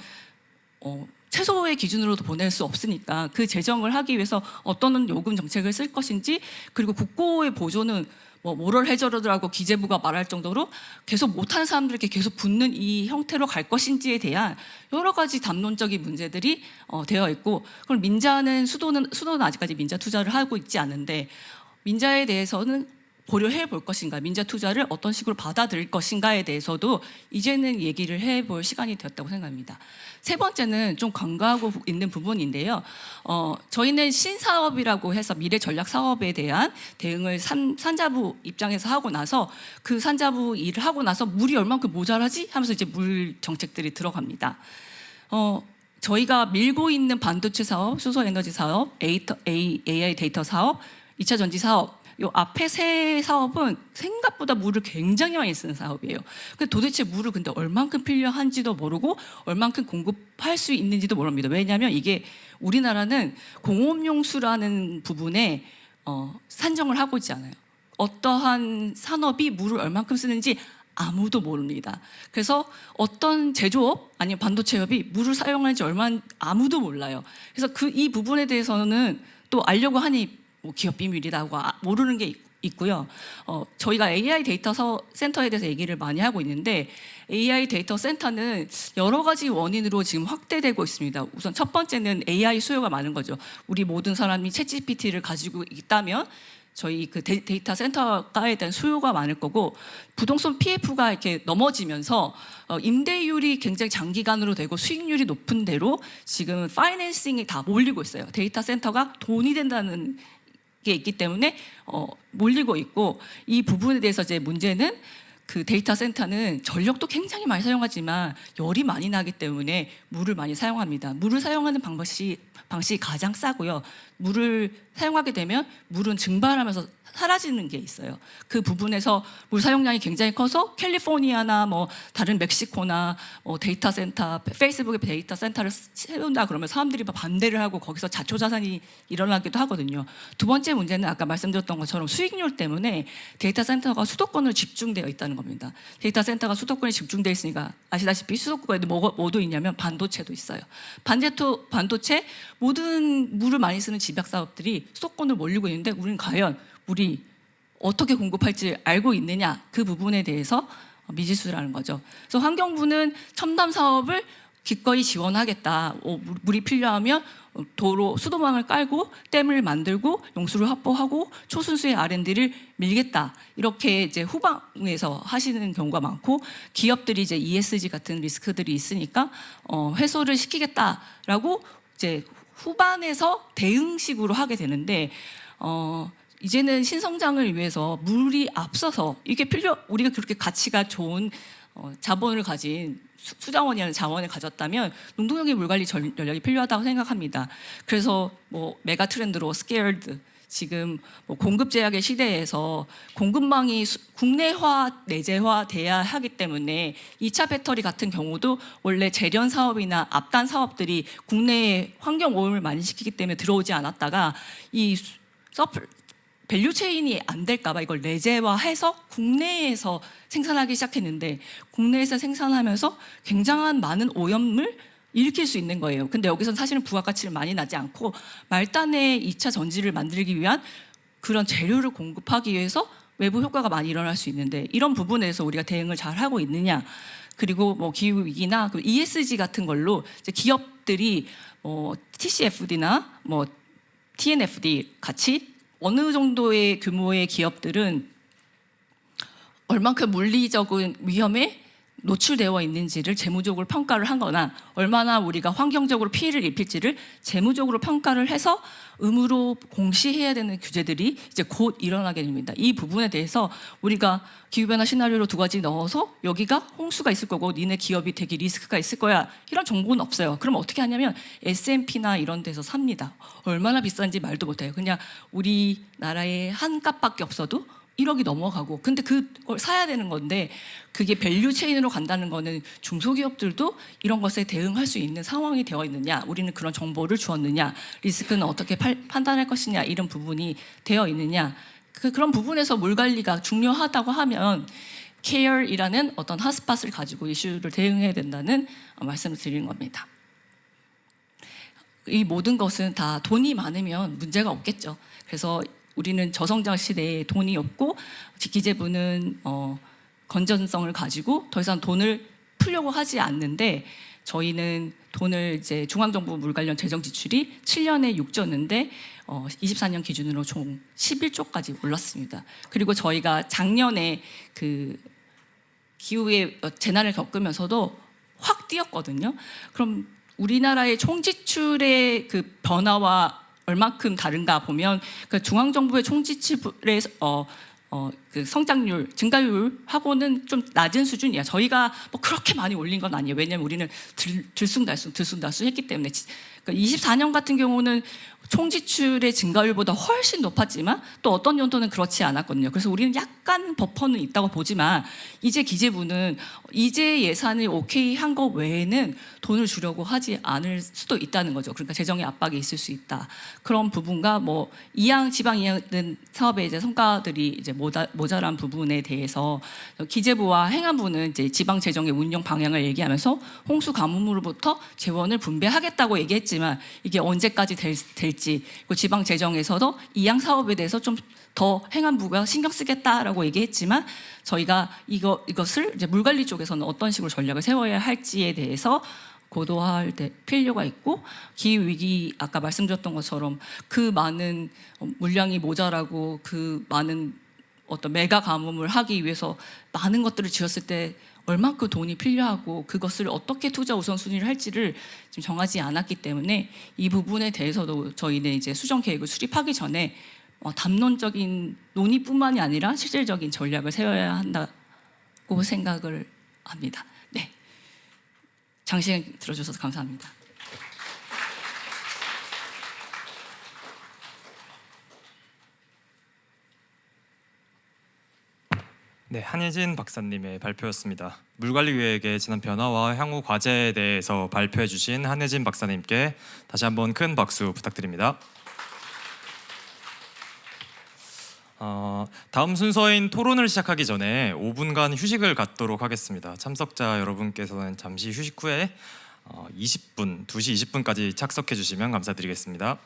[SPEAKER 3] 최소의 기준으로도 보낼 수 없으니까 그 재정을 하기 위해서 어떤 요금 정책을 쓸 것인지, 그리고 국고의 보조는 모럴 해저러드라고 기재부가 말할 정도로 계속 못하는 사람들에게 계속 붙는 이 형태로 갈 것인지에 대한 여러 가지 담론적인 문제들이 되어 있고, 그럼 수도는 아직까지 민자 투자를 하고 있지 않은데 민자에 대해서는 고려해 볼 것인가, 민자 투자를 어떤 식으로 받아들일 것인가에 대해서도 이제는 얘기를 해볼 시간이 되었다고 생각합니다. 세 번째는 좀 간과하고 있는 부분인데요. 저희는 신사업이라고 해서 미래 전략 사업에 대한 대응을 산자부 입장에서 하고 나서, 그 산자부 일을 하고 나서 물이 얼만큼 모자라지 하면서 이제 물 정책들이 들어갑니다. 저희가 밀고 있는 반도체 사업, 수소 에너지 사업, AI 데이터 사업, 2차 전지 사업, 요 앞에 세 사업은 생각보다 물을 굉장히 많이 쓰는 사업이에요. 근데 도대체 물을 근데 얼만큼 필요한지도 모르고 얼만큼 공급할 수 있는지도 모릅니다. 왜냐하면 이게 우리나라는 공업용수라는 부분에 산정을 하고 있지 않아요. 어떠한 산업이 물을 얼만큼 쓰는지 아무도 모릅니다. 그래서 어떤 제조업 아니면 반도체업이 물을 사용하는지 아무도 몰라요. 그래서 이 부분에 대해서는 또 알려고 하니 기업 비밀이라고 모르는 게 있고요. 저희가 AI 데이터 센터에 대해서 얘기를 많이 하고 있는데, AI 데이터 센터는 여러 가지 원인으로 지금 확대되고 있습니다. 우선 첫 번째는 AI 수요가 많은 거죠. 우리 모든 사람이 챗GPT를 가지고 있다면 저희 그 데이터 센터가에 대한 수요가 많을 거고, 부동산 PF가 이렇게 넘어지면서 임대율이 굉장히 장기간으로 되고 수익률이 높은 대로 지금 파이낸싱이 다 몰리고 있어요. 데이터 센터가 돈이 된다는 게 있기 때문에 몰리고 있고, 이 부분에 대해서 이제 문제는 그 데이터 센터는 전력도 굉장히 많이 사용하지만 열이 많이 나기 때문에 물을 많이 사용합니다. 물을 사용하는 방식이 가장 싸고요. 물을 사용하게 되면 물은 증발하면서 사라지는 게 있어요. 그 부분에서 물 사용량이 굉장히 커서 캘리포니아나 다른 멕시코나 데이터 센터, 페이스북의 데이터 센터를 세운다 그러면 사람들이 반대를 하고 거기서 자초자산이 일어나기도 하거든요. 두 번째 문제는 아까 말씀드렸던 것처럼 수익률 때문에 데이터 센터가 수도권으로 집중되어 있다는 겁니다. 데이터 센터가 수도권에 집중되어 있으니까 아시다시피 수도권에 뭐도 있냐면 반도체도 있어요. 반도체 모든 물을 많이 쓰는 집약 사업들이 수도권으로 몰리고 있는데, 우리는 과연 물이 어떻게 공급할지 알고 있느냐, 그 부분에 대해서 미지수라는 거죠. 그래서 환경부는 첨단 사업을 기꺼이 지원하겠다. 물이 필요하면 도로 수도망을 깔고 댐을 만들고 용수를 확보하고 초순수의 R&D를 밀겠다. 이렇게 이제 후방에서 하시는 경우가 많고, 기업들이 이제 ESG 같은 리스크들이 있으니까 회수를 시키겠다라고 이제 후반에서 대응식으로 하게 되는데, 이제는 신성장을 위해서 물이 앞서서 우리가 그렇게 가치가 좋은 자본을 가진 수자원이라는 자원을 가졌다면 농동력의 물관리 전략이 필요하다고 생각합니다. 그래서 메가 트렌드로 scared, 지금 뭐 공급 제약의 시대에서 공급망이 국내화, 내재화 돼야 하기 때문에 2차 배터리 같은 경우도 원래 재련 사업이나 앞단 사업들이 국내에 환경 오염을 많이 시키기 때문에 들어오지 않았다가 이 밸류 체인이 안 될까 봐 이걸 내재화해서 국내에서 생산하기 시작했는데 국내에서 생산하면서 굉장한 많은 오염을 일으킬 수 있는 거예요. 근데 여기서는 사실은 부가가치를 많이 나지 않고 말단의 2차 전지를 만들기 위한 그런 재료를 공급하기 위해서 외부 효과가 많이 일어날 수 있는데 이런 부분에서 우리가 대응을 잘 하고 있느냐. 그리고 뭐 기후 위기나 ESG 같은 걸로 이제 기업들이 TCFD나 뭐 TNFD 같이 어느 정도의 규모의 기업들은 얼만큼 물리적인 위험에 노출되어 있는지를 재무적으로 평가를 하거나 얼마나 우리가 환경적으로 피해를 입힐지를 재무적으로 평가를 해서 의무로 공시해야 되는 규제들이 이제 곧 일어나게 됩니다. 이 부분에 대해서 우리가 기후변화 시나리오로 2가지 넣어서 여기가 홍수가 있을 거고 니네 기업이 되게 리스크가 있을 거야 이런 정보는 없어요. 그럼 어떻게 하냐면 S&P나 이런 데서 삽니다. 얼마나 비싼지 말도 못해요. 그냥 우리나라에 한 값밖에 없어도 1억이 넘어가고 근데 그걸 사야 되는 건데 그게 밸류 체인으로 간다는 거는 중소기업들도 이런 것에 대응할 수 있는 상황이 되어 있느냐 우리는 그런 정보를 주었느냐 리스크는 어떻게 판단할 것이냐 이런 부분이 되어 있느냐 그런 부분에서 물 관리가 중요하다고 하면 CARE이라는 어떤 핫스팟을 가지고 이슈를 대응해야 된다는 말씀을 드리는 겁니다. 이 모든 것은 다 돈이 많으면 문제가 없겠죠. 그래서 우리는 저성장 시대에 돈이 없고 기재부는 건전성을 가지고 더 이상 돈을 풀려고 하지 않는데 저희는 돈을 이제 중앙정부 물 관련 재정 지출이 7년에 6조인데 24년 기준으로 총 11조까지 올랐습니다. 그리고 저희가 작년에 그 기후의 재난을 겪으면서도 확 뛰었거든요. 그럼 우리나라의 총 지출의 그 변화와 얼마큼 다른가 보면 그 중앙정부의 총지출의 그 성장률, 증가율하고는 좀 낮은 수준이야. 저희가 뭐 그렇게 많이 올린 건 아니에요. 왜냐하면 우리는 들쑥날쑥 했기 때문에. 그러니까 24년 같은 경우는 총지출의 증가율보다 훨씬 높았지만 또 어떤 연도는 그렇지 않았거든요. 그래서 우리는 약간 버퍼는 있다고 보지만 이제 기재부는 이제 예산을 오케이 한 거 외에는 돈을 주려고 하지 않을 수도 있다는 거죠. 그러니까 재정의 압박이 있을 수 있다. 그런 부분과 뭐 지방 이양 사업의 이제 성과들이 이제 모자란 부분에 대해서 기재부와 행안부는 이제 지방 재정의 운영 방향을 얘기하면서 홍수 가뭄으로부터 재원을 분배하겠다고 얘기했지만 이게 언제까지 될지 그리고 지방 재정에서도 이양 사업에 대해서 좀 더 행안부가 신경 쓰겠다라고 얘기했지만 저희가 이것을 이제 물관리 쪽에서는 어떤 식으로 전략을 세워야 할지에 대해서 고도화할 필요가 있고 기후 위기 아까 말씀드렸던 것처럼 그 많은 물량이 모자라고 그 많은 어떤 메가 가뭄을 하기 위해서 많은 것들을 지었을 때 얼마큼 돈이 필요하고 그것을 어떻게 투자 우선순위를 할지를 지금 정하지 않았기 때문에 이 부분에 대해서도 저희는 이제 수정 계획을 수립하기 전에 담론적인 논의뿐만이 아니라 실질적인 전략을 세워야 한다고 생각을 합니다. 네, 장시간 들어주셔서 감사합니다.
[SPEAKER 4] 네, 한예진 박사님의 발표였습니다. 물관리계획의 지난 변화와 향후 과제에 대해서 발표해 주신 한예진 박사님께 다시 한번 큰 박수 부탁드립니다. 다음 순서인 토론을 시작하기 전에 5분간 휴식을 갖도록 하겠습니다. 참석자 여러분께서는 잠시 휴식 후에 2시 20분까지 착석해 주시면 감사드리겠습니다.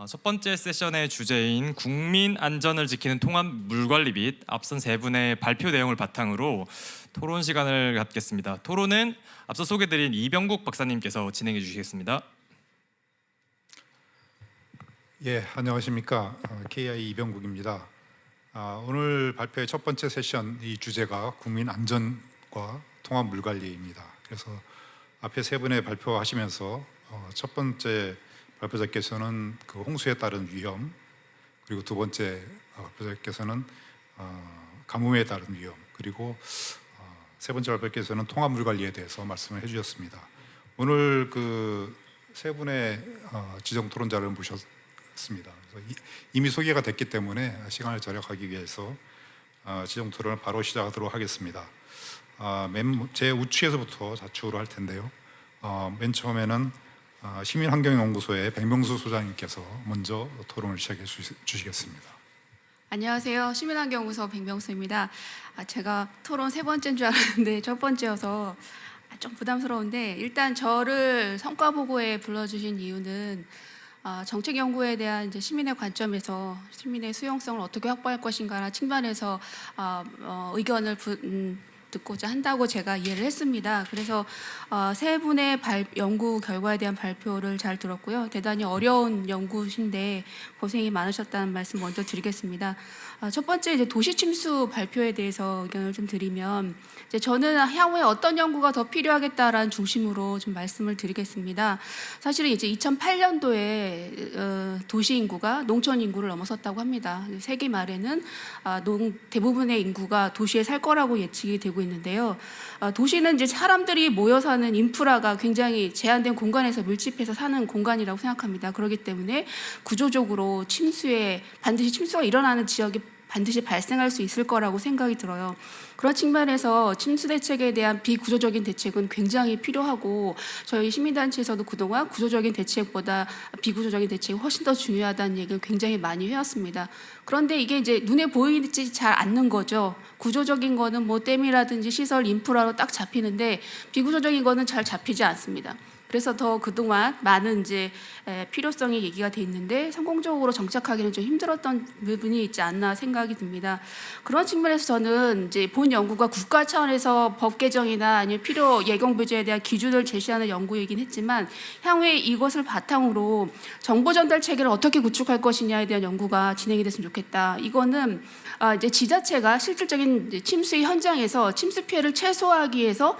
[SPEAKER 4] 첫 번째 세션의 주제인 국민 안전을 지키는 통합 물관리 및 앞선 세 분의 발표 내용을 바탕으로 토론 시간을 갖겠습니다. 토론은 앞서 소개드린 이병국 박사님께서 진행해 주시겠습니다.
[SPEAKER 5] 예, 안녕하십니까. KI 이병국입니다. 오늘 발표의 첫 번째 세션 이 주제가 국민 안전과 통합 물관리입니다. 그래서 앞에 세 분의 발표하시면서 첫 번째 발표자께서는 그 홍수에 따른 위험, 그리고 두 번째 발표자께서는 가뭄에 따른 위험, 그리고 세 번째 발표자께서는 통합 물관리에 대해서 말씀을 해주셨습니다. 오늘 그 세 분의 지정 토론자를 모셨습니다. 그래서 이미 소개가 됐기 때문에 시간을 절약하기 위해서 지정 토론을 바로 시작하도록 하겠습니다. 제 우측에서부터 좌측으로 할 텐데요. 맨 처음에는 시민환경연구소의 백명수 소장님께서 먼저 토론을 시작해 주시겠습니다.
[SPEAKER 6] 안녕하세요. 시민환경연구소 백명수입니다. 제가 토론 세 번째인 줄 알았는데 첫 번째여서 좀 부담스러운데, 일단 저를 성과보고에 불러주신 이유는 정책 연구에 대한 이제 시민의 관점에서 시민의 수용성을 어떻게 확보할 것인가라는 측면에서 의견을 듣고자 한다고 제가 이해를 했습니다. 그래서 세 분의 연구 결과에 대한 발표를 잘 들었고요. 대단히 어려운 연구신데 고생이 많으셨다는 말씀 먼저 드리겠습니다. 첫 번째 이제 도시 침수 발표에 대해서 의견을 좀 드리면, 이제 저는 향후에 어떤 연구가 더 필요하겠다라는 중심으로 좀 말씀을 드리겠습니다. 사실은 이제 2008년도에 도시 인구가 농촌 인구를 넘어섰다고 합니다. 세계 말에는 대부분의 인구가 도시에 살 거라고 예측이 되고 있는데요. 도시는 이제 사람들이 모여 사는 인프라가 굉장히 제한된 공간에서 밀집해서 사는 공간이라고 생각합니다. 그렇기 때문에 구조적으로 반드시 침수가 일어나는 지역이 반드시 발생할 수 있을 거라고 생각이 들어요. 그런 측면에서 침수 대책에 대한 비구조적인 대책은 굉장히 필요하고, 저희 시민단체에서도 그동안 구조적인 대책보다 비구조적인 대책이 훨씬 더 중요하다는 얘기를 굉장히 많이 해왔습니다. 그런데 이게 이제 눈에 보이지 잘 않는 거죠. 구조적인 거는 뭐 댐이라든지 시설 인프라로 딱 잡히는데 비구조적인 거는 잘 잡히지 않습니다. 그래서 더 그동안 많은 이제 필요성이 얘기가 돼 있는데 성공적으로 정착하기는 좀 힘들었던 부분이 있지 않나 생각이 듭니다. 그런 측면에서 저는 이제 본 연구가 국가 차원에서 법 개정이나 아니면 필요 예경 부재에 대한 기준을 제시하는 연구이긴 했지만, 향후에 이것을 바탕으로 정보 전달 체계를 어떻게 구축할 것이냐에 대한 연구가 진행이 됐으면 좋겠다. 이거는 이제 지자체가 실질적인 침수의 현장에서 침수 피해를 최소화하기 위해서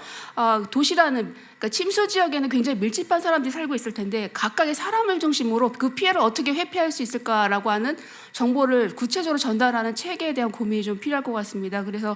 [SPEAKER 6] 도시라는, 그러니까 침수 지역에는 굉장히 밀집한 사람들이 살고 있을 텐데 각각의 사람을 중심으로 그 피해를 어떻게 회피할 수 있을까라고 하는 정보를 구체적으로 전달하는 체계에 대한 고민이 좀 필요할 것 같습니다. 그래서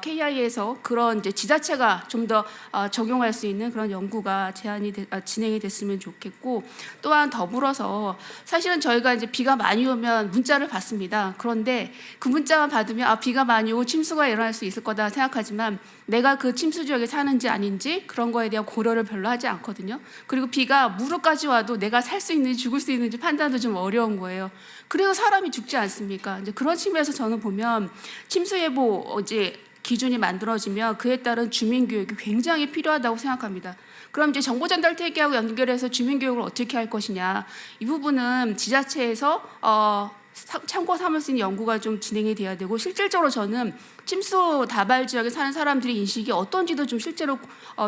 [SPEAKER 6] KI에서 그런 이제 지자체가 좀 더 적용할 수 있는 그런 연구가 진행이 됐으면 좋겠고, 또한 더불어서 사실은 저희가 이제 비가 많이 오면 문자를 받습니다. 그런데 그 문자만 받으면 비가 많이 오고 침수가 일어날 수 있을 거다 생각하지만, 내가 그 침수 지역에 사는지 아닌지 그런 거에 대한 고려를 별로 하지 않거든요. 그리고 비가 무릎까지 와도 내가 살 수 있는지 죽을 수 있는지 판단도 좀 어려운 거예요. 그래서 사람이 죽지 않습니까? 이제 그런 측면에서 저는 보면 침수 예보 이제 기준이 만들어지면 그에 따른 주민 교육이 굉장히 필요하다고 생각합니다. 그럼 이제 정보 전달 체계하고 연결해서 주민 교육을 어떻게 할 것이냐, 이 부분은 지자체에서 참고 삼을 수 있는 연구가 좀 진행이 돼야 되고, 실질적으로 저는 침수 다발 지역에 사는 사람들의 인식이 어떤지도 좀 실제로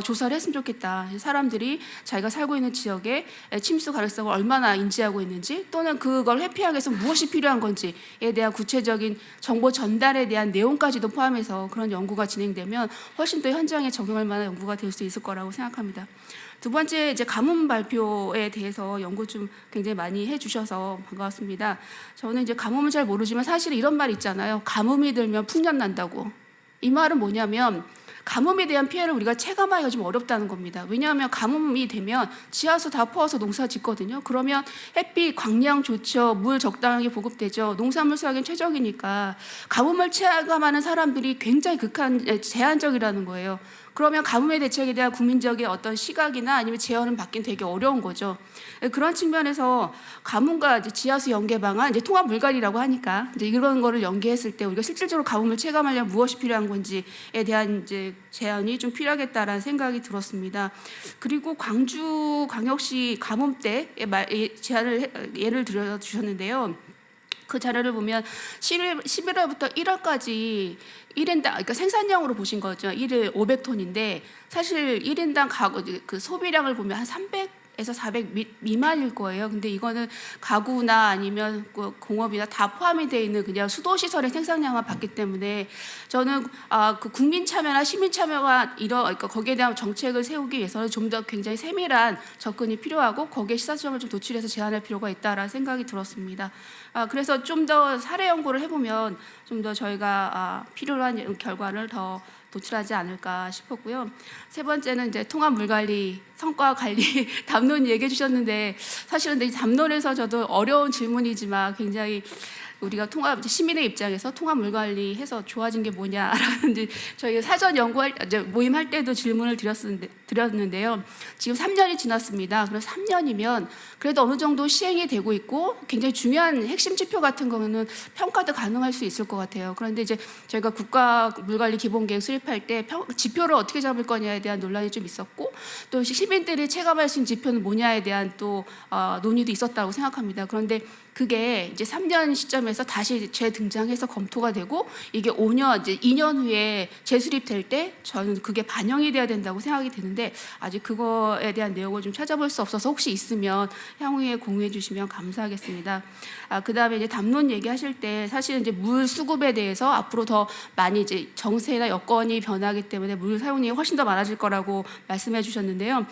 [SPEAKER 6] 조사를 했으면 좋겠다. 사람들이 자기가 살고 있는 지역에 침수 가능성을 얼마나 인지하고 있는지, 또는 그걸 회피하기 위해서 무엇이 필요한 건지에 대한 구체적인 정보 전달에 대한 내용까지도 포함해서 그런 연구가 진행되면 훨씬 더 현장에 적용할 만한 연구가 될 수 있을 거라고 생각합니다. 두 번째, 이제 가뭄 발표에 대해서 연구 좀 굉장히 많이 해주셔서 반갑습니다. 저는 이제 가뭄은 잘 모르지만 사실 이런 말 있잖아요. 가뭄이 들면 풍년 난다고. 이 말은 뭐냐면 가뭄에 대한 피해를 우리가 체감하기가 좀 어렵다는 겁니다. 왜냐하면 가뭄이 되면 지하수 다 퍼와서 농사 짓거든요. 그러면 햇빛, 광량 좋죠. 물 적당하게 보급되죠. 농산물 수확엔 최적이니까 가뭄을 체감하는 사람들이 굉장히 제한적이라는 거예요. 그러면 가뭄의 대책에 대한 국민적인 어떤 시각이나 아니면 제언은 받긴 되게 어려운 거죠. 그런 측면에서 가뭄과 이제 지하수 연계 방안, 이제 통합 물갈이라고 하니까 이제 이런 거를 연계했을 때 우리가 실질적으로 가뭄을 체감하려면 무엇이 필요한 건지에 대한 이제 제안이 좀 필요하겠다라는 생각이 들었습니다. 그리고 광주 광역시 가뭄 때의 예를 들어 주셨는데요. 그 자료를 보면 11월부터 1월까지 1인당, 그러니까 생산량으로 보신 거죠. 1일 500톤인데 사실 1인당 그 소비량을 보면 한 300에서 400 미만일 거예요. 근데 이거는 가구나 아니면 그 공업이나 다 포함이 되어 있는 그냥 수도시설의 생산량만 봤기 때문에 저는 그 국민 참여나 시민 참여가 그러니까 거기에 대한 정책을 세우기 위해서는 좀 더 굉장히 세밀한 접근이 필요하고 거기에 시사점을 좀 도출해서 제안할 필요가 있다라는 생각이 들었습니다. 그래서 좀 더 사례 연구를 해보면 좀 더 저희가 필요로 한 결과를 더 도출하지 않을까 싶었고요. 세 번째는 이제 통합 물관리 성과 관리 담론 얘기해 주셨는데 사실은 이 담론에서 저도 어려운 질문이지만 굉장히 우리가 시민의 입장에서 통합 물관리해서 좋아진 게 뭐냐라는 이제 저희 사전 연구할 이제 모임할 때도 질문을 드렸는데요. 지금 3년이 지났습니다. 그래서 3년이면 그래도 어느 정도 시행이 되고 있고 굉장히 중요한 핵심 지표 같은 거는 평가도 가능할 수 있을 것 같아요. 그런데 이제 저희가 국가 물관리 기본계획 수립할 때 지표를 어떻게 잡을 거냐에 대한 논란이 좀 있었고 또 시민들이 체감할 수 있는 지표는 뭐냐에 대한 또 논의도 있었다고 생각합니다. 그런데 그게 이제 3년 시점에서 다시 재등장해서 검토가 되고 이게 5년, 이제 2년 후에 재수립될 때 저는 그게 반영이 돼야 된다고 생각이 드는데 아직 그거에 대한 내용을 좀 찾아볼 수 없어서 혹시 있으면 향후에 공유해 주시면 감사하겠습니다. 그다음에 이제 담론 얘기하실 때 사실은 이제 물 수급에 대해서 앞으로 더 많이 이제 정세나 여건이 변하기 때문에 물 사용량이 훨씬 더 많아질 거라고 말씀해 주셨는데요.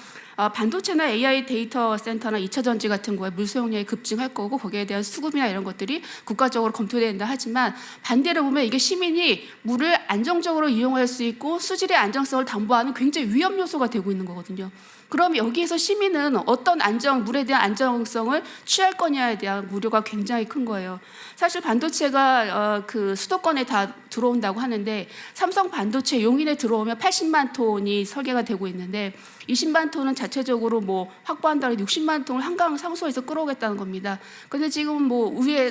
[SPEAKER 6] 반도체나 AI 데이터 센터나 2차 전지 같은 거에 물 수용량이 급증할 거고 거기에 대한 수급이나 이런 것들이 국가적으로 검토된다 하지만 반대로 보면 이게 시민이 물을 안정적으로 이용할 수 있고 수질의 안정성을 담보하는 굉장히 위험 요소가 되고 있는 거거든요. 그럼 여기에서 시민은 어떤 물에 대한 안정성을 취할 거냐에 대한 우려가 굉장히 큰 거예요. 사실 반도체가 그 수도권에 다 들어온다고 하는데 삼성 반도체 용인에 들어오면 80만 톤이 설계가 되고 있는데 20만 톤은 자체적으로 뭐 확보한다고 해도 60만 톤을 한강 상수에서 끌어오겠다는 겁니다. 근데 지금 뭐 위에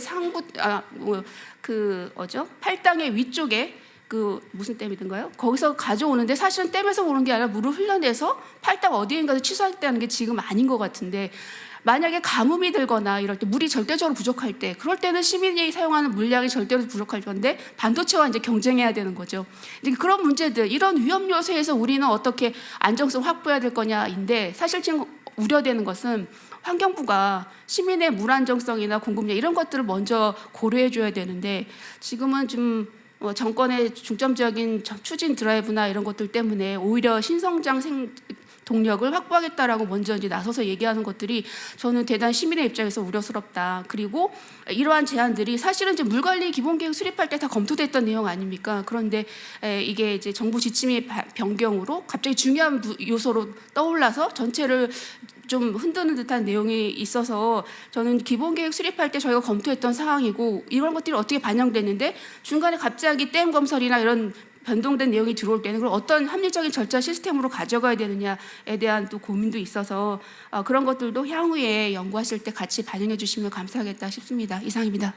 [SPEAKER 6] 팔당의 위쪽에 그 무슨 댐이든가요? 거기서 가져오는데 사실은 댐에서 오는 게 아니라 물을 흘려내서 팔당 어디인가에서 취소했다는 게 지금 아닌 것 같은데 만약에 가뭄이 들거나 이럴 때 물이 절대적으로 부족할 때 그럴 때는 시민이 사용하는 물량이 절대로 부족할 건데 반도체와 이제 경쟁해야 되는 거죠. 이제 그런 문제들 이런 위험 요소에서 우리는 어떻게 안정성 확보해야 될 거냐인데 사실 지금 우려되는 것은 환경부가 시민의 물 안정성이나 공급량 이런 것들을 먼저 고려해 줘야 되는데 지금은 좀 정권의 중점적인 추진 드라이브나 이런 것들 때문에 오히려 신성장 동력을 확보하겠다라고 먼저 이제 나서서 얘기하는 것들이 저는 대단히 시민의 입장에서 우려스럽다. 그리고 이러한 제안들이 사실은 이제 물관리 기본계획 수립할 때 다 검토됐던 내용 아닙니까? 그런데 이게 이제 정부 지침의 변경으로 갑자기 중요한 요소로 떠올라서 전체를 좀 흔드는 듯한 내용이 있어서 저는 기본계획 수립할 때 저희가 검토했던 사항이고 이런 것들이 어떻게 반영됐는데 중간에 갑자기 댐 건설이나 이런 변동된 내용이 들어올 때는 그럼 어떤 합리적인 절차 시스템으로 가져가야 되느냐에 대한 또 고민도 있어서 그런 것들도 향후에 연구하실 때 같이 반영해 주시면 감사하겠다 싶습니다. 이상입니다.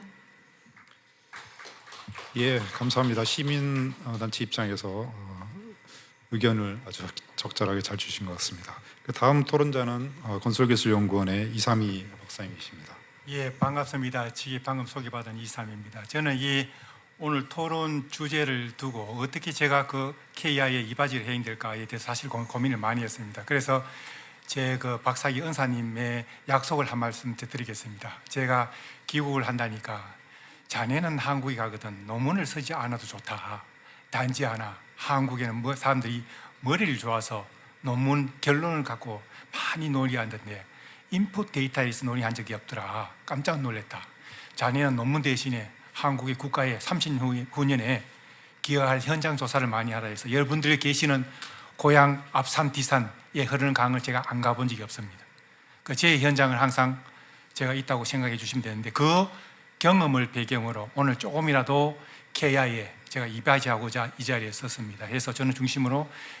[SPEAKER 5] 예, 감사합니다. 시민 단체 입장에서 의견을 아주 적절하게 잘 주신 것 같습니다. 다음 토론자는 건설기술연구원의 이삼희 박사님이십니다.
[SPEAKER 7] 예, 반갑습니다. 방금 소개받은 이삼희입니다. 저는 이 오늘 토론 주제를 두고 어떻게 제가 그 KI에 이바지를 해야 될까에 대해서 사실 고민을 많이 했습니다. 그래서 제 그 박사기 은사님의 약속을 한 말씀 드리겠습니다. 제가 귀국을 한다니까 자네는 한국에 가거든 논문을 쓰지 않아도 좋다. 단지 하나 한국에는 사람들이 머리를 좋아서 논문 결론을 갖고 많이 논의하는데 인풋 데이터에서 논의한 적이 없더라. 깜짝 놀랐다. 자네는 논문 대신에 한국의 국가에 39년에 기여할 현장 조사를 많이 하라 해서 여러분들이 계시는 고향 앞산 뒤산에 흐르는 강을 제가 안 가본 적이 없습니다. 제 현장을 항상 제가 있다고 생각해 주시면 되는데 그 경험을 배경으로 오늘 조금이라도 KI에 제가 이바지하고자 이 자리에 섰습니다. 그래서 저는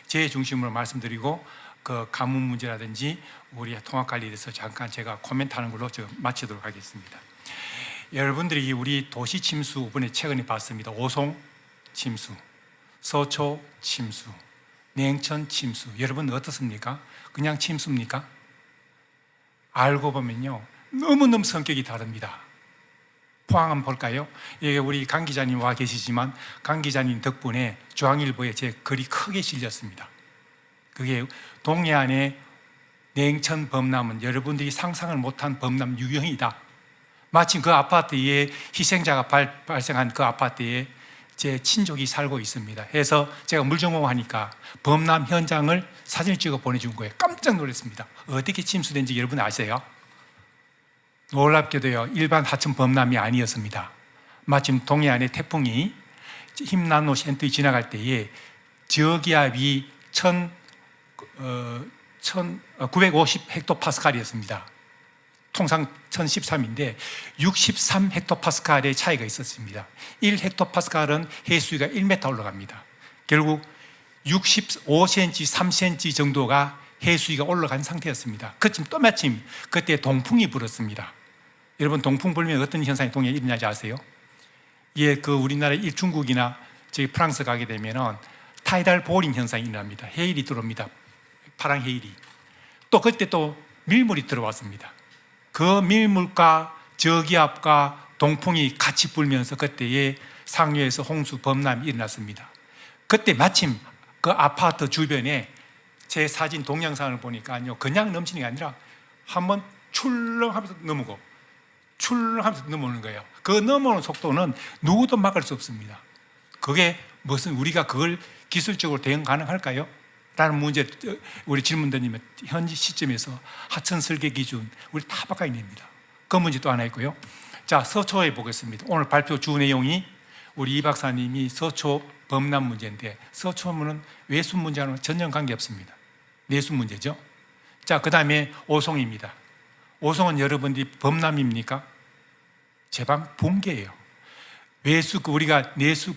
[SPEAKER 7] 제 중심으로 말씀드리고 그 가뭄 문제라든지 우리 통합 관리에 대해서 잠깐 제가 코멘트하는 걸로 마치도록 하겠습니다. 여러분들이 우리 도시 침수 이번에 최근에 봤습니다. 오송 침수, 서초 침수, 냉천 침수. 여러분 어떻습니까? 그냥 침수입니까? 알고 보면요 너무너무 성격이 다릅니다. 포항 한번 볼까요? 예, 우리 강 기자님 와 계시지만 강 기자님 덕분에 중앙일보에 제 글이 크게 실렸습니다. 그게 동해안의 냉천 범람은 여러분들이 상상을 못한 범람 유형이다. 마침 그 아파트에 희생자가 발생한 그 아파트에 제 친족이 살고 있습니다. 해서 제가 물정공하니까 범람 현장을 사진을 찍어 보내준 거예요. 깜짝 놀랐습니다. 어떻게 침수된지 여러분 아세요? 놀랍게도요 일반 하천 범람이 아니었습니다. 마침 동해안의 태풍이 힘나노 센터에 지나갈 때에 저기압이 950 헥토파스칼이었습니다. 통상 1013인데 63 헥토파스칼의 차이가 있었습니다. 1 헥토파스칼은 해수위가 1m 올라갑니다. 결국 65cm, 3cm 정도가 해수위가 올라간 상태였습니다. 그쯤 또 마침 그때 동풍이 불었습니다. 여러분 동풍 불면 어떤 현상이 동해에 일어나지 아세요? 예, 그 우리나라 중국이나 저기 프랑스 가게 되면은 타이달 보링 현상이 일어납니다. 해일이 들어옵니다. 파랑 해일이. 또 그때 또 밀물이 들어왔습니다. 그 밀물과 저기압과 동풍이 같이 불면서 그때에 상류에서 홍수 범람이 일어났습니다. 그때 마침 그 아파트 주변에 제 사진 동영상을 보니까요 그냥 넘치는 게 아니라 한번 출렁하면서 넘어오고 출렁하면서 넘어오는 거예요. 그 넘어오는 속도는 누구도 막을 수 없습니다. 그게 무슨 우리가 그걸 기술적으로 대응 가능할까요? 라는 문제 우리 질문 드리면 현지 시점에서 하천 설계 기준 우리 다 바꿔냅니다. 그 문제 또 하나 있고요. 자, 서초에 보겠습니다. 오늘 발표 주 내용이 우리 이 박사님이 서초 범람 문제인데 서초는 외수 문제와는 전혀 관계없습니다. 내수 문제죠. 자, 그 다음에 오송입니다. 오송은 여러분들이 범람입니까? 제방 붕괴예요. 외수 우리가 내수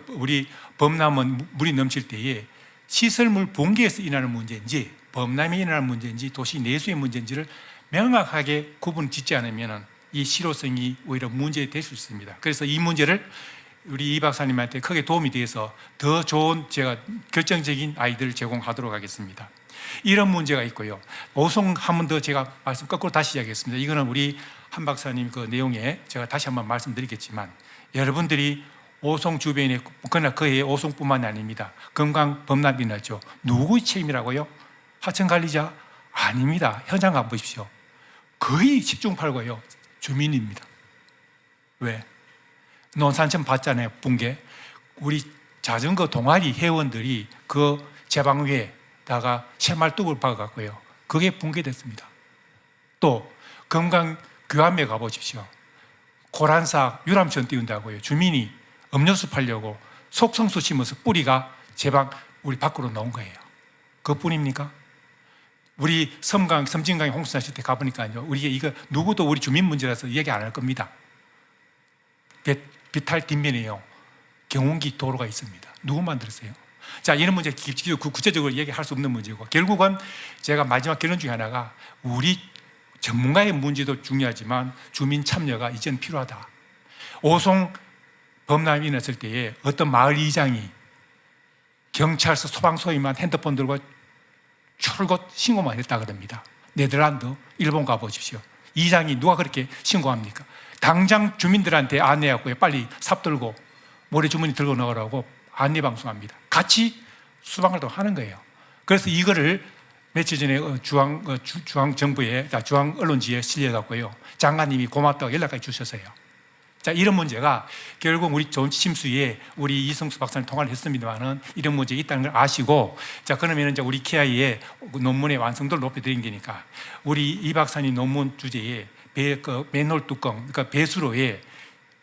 [SPEAKER 7] 우리 범람은 물이 넘칠 때에 시설물 붕괴에서 일어나는 문제인지 범람이 일어나는 문제인지 도시 내수의 문제인지를 명확하게 구분 짓지 않으면 이 실효성이 오히려 문제될 수 있습니다. 그래서 이 문제를 우리 이 박사님한테 크게 도움이 돼서 더 좋은 제가 결정적인 아이디어를 제공하도록 하겠습니다. 이런 문제가 있고요. 오송 한 번 더 제가 말씀 거꾸로 다시 이야기했습니다. 이거는 우리 한 박사님 그 내용에 제가 다시 한번 말씀드리겠지만 여러분들이 오송 주변에 그러나 그의 오송뿐만이 아닙니다. 건강 범람이 났죠. 누구의 책임이라고요? 하천관리자? 아닙니다. 현장 가보십시오. 거의 10중 8구요. 주민입니다. 왜? 논산천 봤잖아요. 붕괴. 우리 자전거 동아리 회원들이 그 제방 위에다가 새말뚝을 박아갖고요. 그게 붕괴됐습니다. 또 건강 교환매 가보십시오. 고란사 유람선 띄운다고요. 주민이 음료수 팔려고 속성수 심어서 뿌리가 제방 우리 밖으로 나온 거예요. 그뿐입니까? 우리 섬진강에 홍수 났을 때 가보니까요. 우리 이거 누구도 우리 주민 문제라서 얘기 안 할 겁니다. 비탈 뒷면에요. 경운기 도로가 있습니다. 누구 만들었어요? 자, 이런 문제 구체적으로 얘기할 수 없는 문제고 결국은 제가 마지막 결론 중에 하나가 우리 전문가의 문제도 중요하지만 주민 참여가 이제는 필요하다. 오송 범람이 일어났을 때에 어떤 마을 이장이 경찰서 소방서에만 핸드폰 들고 출국 신고만 했다 그럽니다. 네덜란드, 일본 가보십시오. 이장이 누가 그렇게 신고합니까? 당장 주민들한테 안내하고요. 빨리 삽 들고 모래주머니 들고 나가라고 안내 방송합니다. 같이 수방활동 하는 거예요. 그래서 이거를 며칠 전에 중앙 정부에 중앙 언론지에 실려갖고요. 장관님이 고맙다고 연락까지 주셨어요. 자, 이런 문제가 결국 우리 좋은 침수에 우리 이성수 박사님 통화를 했습니다만은 이런 문제가 있다는 걸 아시고 자, 그러면 이제 우리 KI의 논문의 완성도를 높여드린 게니까 우리 이 박사님 논문 주제에 맨홀 뚜껑, 그러니까 배수로에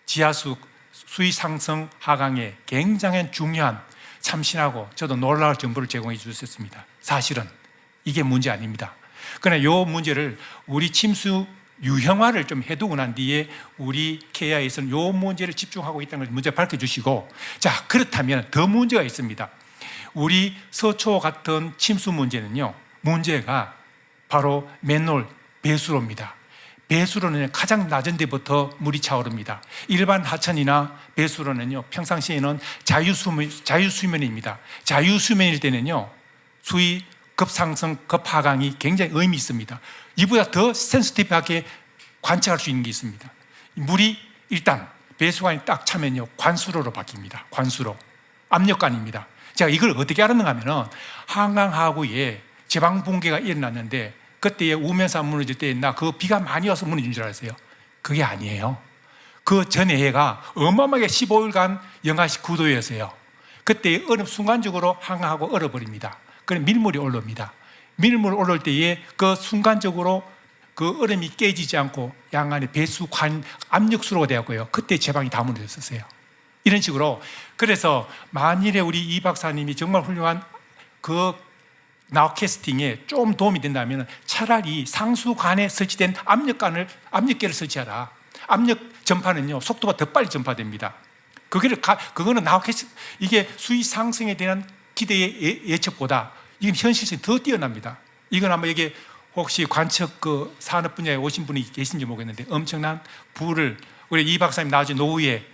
[SPEAKER 7] 지하수 수위 상승 하강에 굉장히 중요한 참신하고 저도 놀라울 정보를 제공해 주셨습니다. 사실은 이게 문제 아닙니다. 그러나 이 문제를 우리 침수 유형화를 좀 해두고 난 뒤에 우리 KI에서는 요 문제를 집중하고 있다는 걸 먼저 밝혀주시고, 자, 그렇다면 더 문제가 있습니다. 우리 서초 같은 침수 문제는요, 문제가 바로 맨홀 배수로입니다. 배수로는 가장 낮은 데부터 물이 차오릅니다. 일반 하천이나 배수로는요, 평상시에는 자유수면입니다. 자유수면일 때는요, 수위 급상승, 급하강이 굉장히 의미 있습니다. 이보다 더 센시티브하게 관측할 수 있는 게 있습니다. 물이 일단 배수관이 딱 차면요, 관수로로 바뀝니다. 관수로. 압력관입니다. 제가 이걸 어떻게 알았는가 하면은 한강하구에 제방 붕괴가 일어났는데 그때에 우면산 무너질 때 나 그 비가 많이 와서 무너진 줄 알았어요. 그게 아니에요. 그 전해가 어마어마하게 15일간 영하 19도였어요. 그때 얼음 순간적으로 한강하고 얼어버립니다. 그럼 밀물이 올라옵니다. 밀물 올라올 때에 그 순간적으로 그 얼음이 깨지지 않고 양안에 배수관 압력수로가 되었고요. 그때 제방이 다 무너졌었어요. 이런 식으로. 그래서 만일에 우리 이 박사님이 정말 훌륭한 그 나우캐스팅에 좀 도움이 된다면 차라리 상수관에 설치된 압력계를 설치하라. 압력 전파는요, 속도가 더 빨리 전파됩니다. 그거는 나우캐스팅, 이게 수위 상승에 대한 기대의 예측보다 이건 현실성이 더 뛰어납니다. 이건 아마 이게 혹시 관측 그 산업 분야에 오신 분이 계신지 모르겠는데 엄청난 부를 우리 이 박사님 나중에 노후에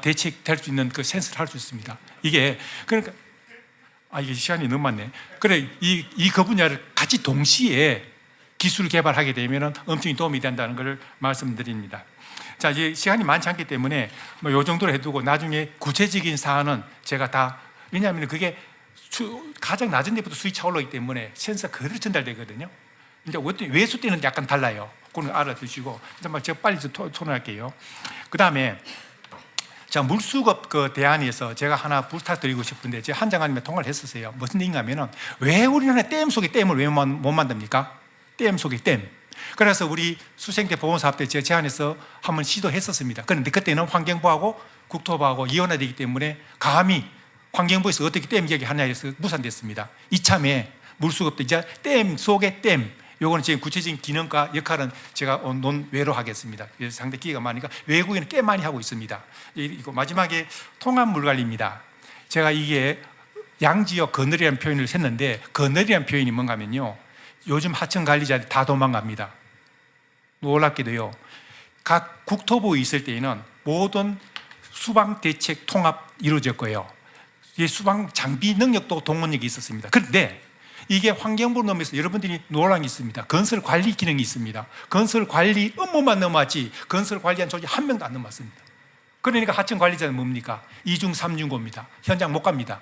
[SPEAKER 7] 대책될 수 있는 그 센스를 할 수 있습니다. 이게 그러니까 이게 시간이 너무 많네. 그래 그 분야를 같이 동시에 기술 개발하게 되면 엄청 도움이 된다는 것을 말씀드립니다. 자, 이제 시간이 많지 않기 때문에 뭐 요 정도로 해두고 나중에 구체적인 사안은 제가 다, 왜냐하면 그게 가장 낮은 데부터 수위 차올라오기 때문에 센서가 그대로 전달되거든요. 이제 외수 때는 약간 달라요. 그건 알아두시고, 제가 빨리 토론할게요. 그 다음에 자, 물수급 그 대안에서 제가 하나 부탁드리고 싶은데 제가 한 장 아니면 통과를 했었어요. 무슨 얘기인가 하면은 왜 우리나라 댐 속에 댐을 왜 못 만듭니까? 댐 속에 댐. 그래서 우리 수생태 보건사업 때 제가 제안해서 한번 시도했었습니다. 그런데 그때는 환경부하고 국토부하고 이원화되기 때문에 감히 환경부에서 어떻게 댐 얘기하냐 해서 무산됐습니다. 이참에 물수급도 이제 댐 속의 댐, 요거는 지금 구체적인 기능과 역할은 제가 논외로 하겠습니다. 그래서 상당히 기회가 많으니까 외국에는 꽤 많이 하고 있습니다. 이거 마지막에 통합물관리입니다. 제가 이게 양지역 거느리라는 표현을 했는데, 거느리라는 표현이 뭔가 하면요, 요즘 하천 관리자들이 다 도망갑니다. 놀랍게도요, 각 국토부에 있을 때에는 모든 수방 대책 통합 이루어졌고요, 수방 장비 능력도 동원력이 있었습니다. 그런데 이게 환경부 넘어서 여러분들이 논란이 있습니다. 건설 관리 기능이 있습니다. 건설 관리 업무만 넘어왔지 건설 관리한 조직 한 명도 안 넘어왔습니다. 그러니까 하천 관리자는 뭡니까? 2중 3중고입니다. 현장 못 갑니다.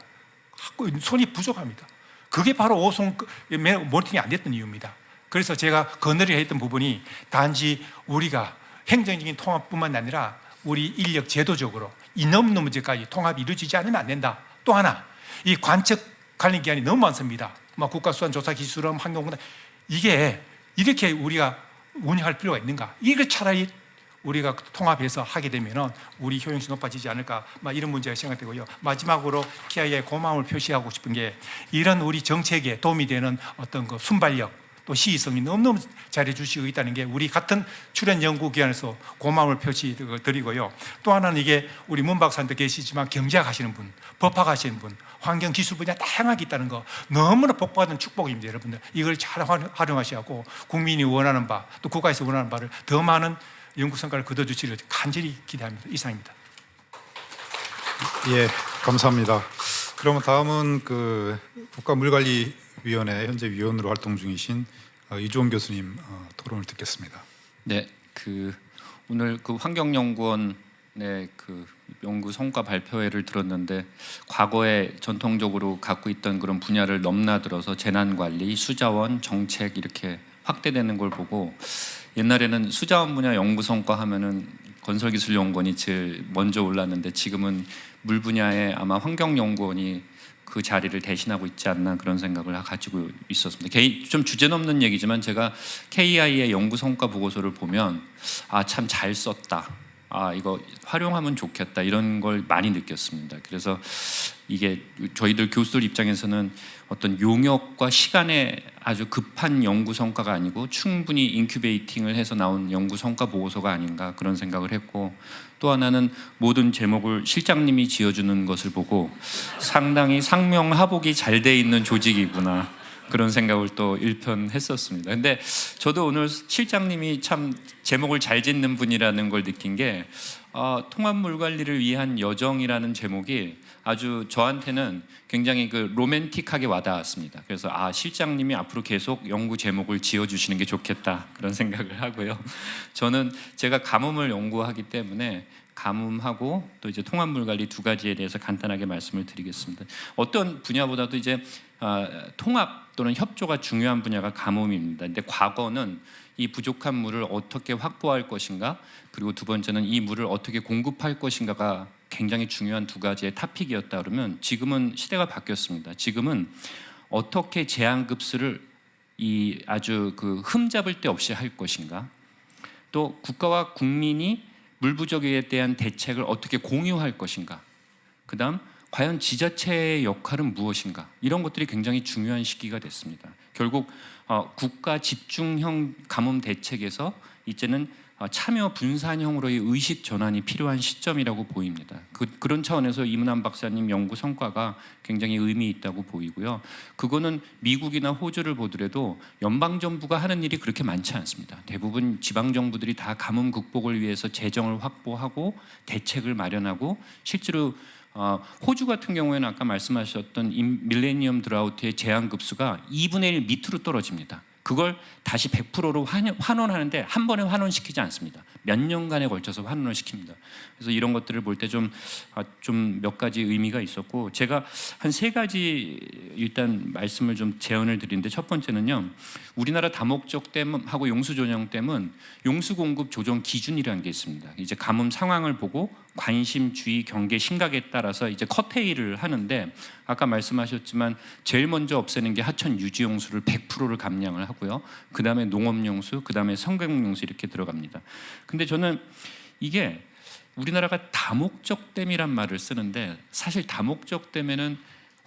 [SPEAKER 7] 손이 부족합니다. 그게 바로 오송 모니터링이 안 됐던 이유입니다. 그래서 제가 건의를 했던 부분이 단지 우리가 행정적인 통합뿐만 아니라 우리 인력 제도적으로 이 넘는 문제까지 통합이 이루어지지 않으면 안 된다. 또 하나, 이 관측 관리 기관이 너무 많습니다. 국가수산조사기술원, 환경공단, 이게 이렇게 우리가 운영할 필요가 있는가? 이걸 차라리 우리가 통합해서 하게 되면 우리 효용성이 높아지지 않을까, 이런 문제가 생각되고요. 마지막으로 KIA에 고마움을 표시하고 싶은 게, 이런 우리 정책에 도움이 되는 어떤 그 순발력 또 시의성이 너무너무 잘해 주시고 있다는 게 우리 같은 출연 연구기관에서 고마움을 표시드리고요. 또 하나는 이게 우리 문 박사님도 계시지만 경제학 하시는 분, 법학 하시는 분, 환경기술 분야 다양하게 있다는 거 너무나 복받은 축복입니다. 여러분들 이걸 잘 활용하시고 국민이 원하는 바, 또 국가에서 원하는 바를 더 많은 연구 성과를 거둬주시길 간절히 기대합니다. 이상입니다.
[SPEAKER 5] 예, 감사합니다. 그러면 다음은 그 국가물관리위원회 현재 위원으로 활동 중이신 이주원 교수님 토론을 듣겠습니다.
[SPEAKER 8] 네, 오늘 환경연구원의 연구 성과 발표회를 들었는데, 과거에 전통적으로 갖고 있던 그런 분야를 넘나들어서 재난관리, 수자원, 정책 이렇게 확대되는 걸 보고, 옛날에는 수자원 분야 연구 성과 하면은 건설기술연구원이 제일 먼저 올랐는데, 지금은 물 분야에 아마 환경연구원이 그 자리를 대신하고 있지 않나, 그런 생각을 가지고 있었습니다. 좀 주제 넘는 얘기지만 제가 KIA의 연구 성과 보고서를 보면 참 잘 썼다, 이거 활용하면 좋겠다 이런 걸 많이 느꼈습니다. 그래서 이게 저희들 교수들 입장에서는 어떤 용역과 시간에 아주 급한 연구 성과가 아니고 충분히 인큐베이팅을 해서 나온 연구 성과 보고서가 아닌가 그런 생각을 했고, 또 하나는 모든 제목을 실장님이 지어주는 것을 보고 상당히 상명하복이 잘 돼 있는 조직이구나 그런 생각을 또 일편했었습니다. 근데 저도 오늘 실장님이 참 제목을 잘 짓는 분이라는 걸 느낀 게 통합물 관리를 위한 여정이라는 제목이 아주 저한테는 굉장히 그 로맨틱하게 와닿았습니다. 그래서 실장님이 앞으로 계속 연구 제목을 지어주시는 게 좋겠다 그런 생각을 하고요. 저는 제가 가뭄을 연구하기 때문에 가뭄하고 또 이제 통합물 관리 두 가지에 대해서 간단하게 말씀을 드리겠습니다. 어떤 분야보다도 이제 통합 또는 협조가 중요한 분야가 가뭄입니다. 근데 과거는 이 부족한 물을 어떻게 확보할 것인가, 그리고 두 번째는 이 물을 어떻게 공급할 것인가가 굉장히 중요한 두 가지의 토픽이었다 그러면, 지금은 시대가 바뀌었습니다. 지금은 어떻게 제한급수를 아주 그 흠잡을 데 없이 할 것인가, 또 국가와 국민이 물 부족에 대한 대책을 어떻게 공유할 것인가, 그다음 과연 지자체의 역할은 무엇인가, 이런 것들이 굉장히 중요한 시기가 됐습니다. 결국 국가 집중형 가뭄 대책에서 이제는 참여 분산형으로의 의식 전환이 필요한 시점이라고 보입니다. 그런 차원에서 이문환 박사님 연구 성과가 굉장히 의미 있다고 보이고요. 그거는 미국이나 호주를 보더라도 연방정부가 하는 일이 그렇게 많지 않습니다. 대부분 지방정부들이 다 가뭄 극복을 위해서 재정을 확보하고 대책을 마련하고, 실제로 호주 같은 경우에는 아까 말씀하셨던 밀레니엄 드라우트의 제한급수가 2분의 1 밑으로 떨어집니다. 그걸 다시 100%로 환원하는데 한 번에 환원시키지 않습니다. 몇 년간에 걸쳐서 환원을 시킵니다. 그래서 이런 것들을 볼 때 좀 몇 가지 의미가 있었고, 제가 한 세 가지 일단 말씀을 좀 제언을 드리는데, 첫 번째는요, 우리나라 다목적댐하고 용수조정댐은 용수공급 조정 기준이라는 게 있습니다. 이제 가뭄 상황을 보고 관심, 주의, 경계, 심각에 따라서 이제 컷테일을 하는데, 아까 말씀하셨지만 제일 먼저 없애는 게 하천 유지용수를 100%를 감량을 하고요. 그 다음에 농업용수, 그 다음에 성경용수 이렇게 들어갑니다. 근데 저는 이게 우리나라가 다목적댐이란 말을 쓰는데, 사실 다목적댐에는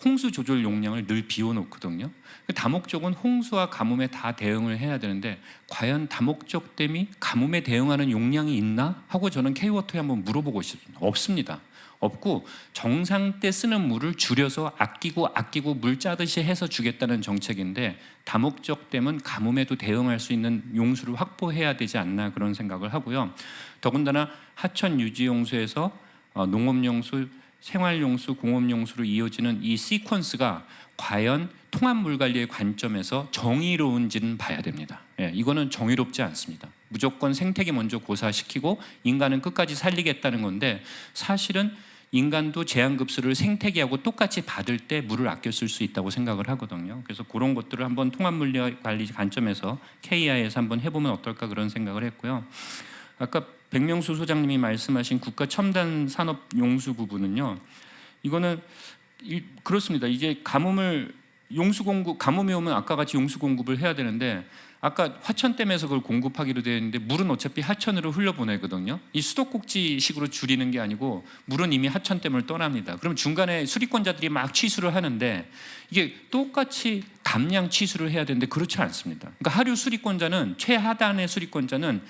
[SPEAKER 8] 홍수 조절 용량을 늘 비워놓거든요. 다목적은 홍수와 가뭄에 다 대응을 해야 되는데, 과연 다목적댐이 가뭄에 대응하는 용량이 있나 하고 저는 K워터에 한번 물어보고 싶습니다. 없습니다. 없고, 정상 때 쓰는 물을 줄여서 아끼고 물 짜듯이 해서 주겠다는 정책인데, 다목적댐은 가뭄에도 대응할 수 있는 용수를 확보해야 되지 않나 그런 생각을 하고요. 더군다나 하천 유지용수에서 농업용수, 생활용수, 공업용수로 이어지는 이 시퀀스가 과연 통합물 관리의 관점에서 정의로운지는 봐야 됩니다. 이거는 정의롭지 않습니다. 무조건 생태계 먼저 고사시키고 인간은 끝까지 살리겠다는 건데, 사실은 인간도 제한급수를 생태계하고 똑같이 받을 때 물을 아껴 쓸 수 있다고 생각을 하거든요. 그래서 그런 것들을 한번 통합물 관리 관점에서 KI에서 한번 해보면 어떨까 그런 생각을 했고요. 아까 백명수 소장님이 말씀하신 국가 첨단 산업 용수 부분은요, 이거는 그렇습니다. 이제 가뭄이 오면 아까 같이 용수 공급을 해야 되는데, 아까 하천댐에서 그걸 공급하기로 되어 있는데, 물은 어차피 하천으로 흘려보내거든요. 이 수도꼭지식으로 줄이는 게 아니고 물은 이미 하천댐을 떠납니다. 그럼 중간에 수리권자들이 막 취수를 하는데, 이게 똑같이 감량 취수를 해야 되는데 그렇지 않습니다. 그러니까 하류 수리권자는, 최하단의 수리권자는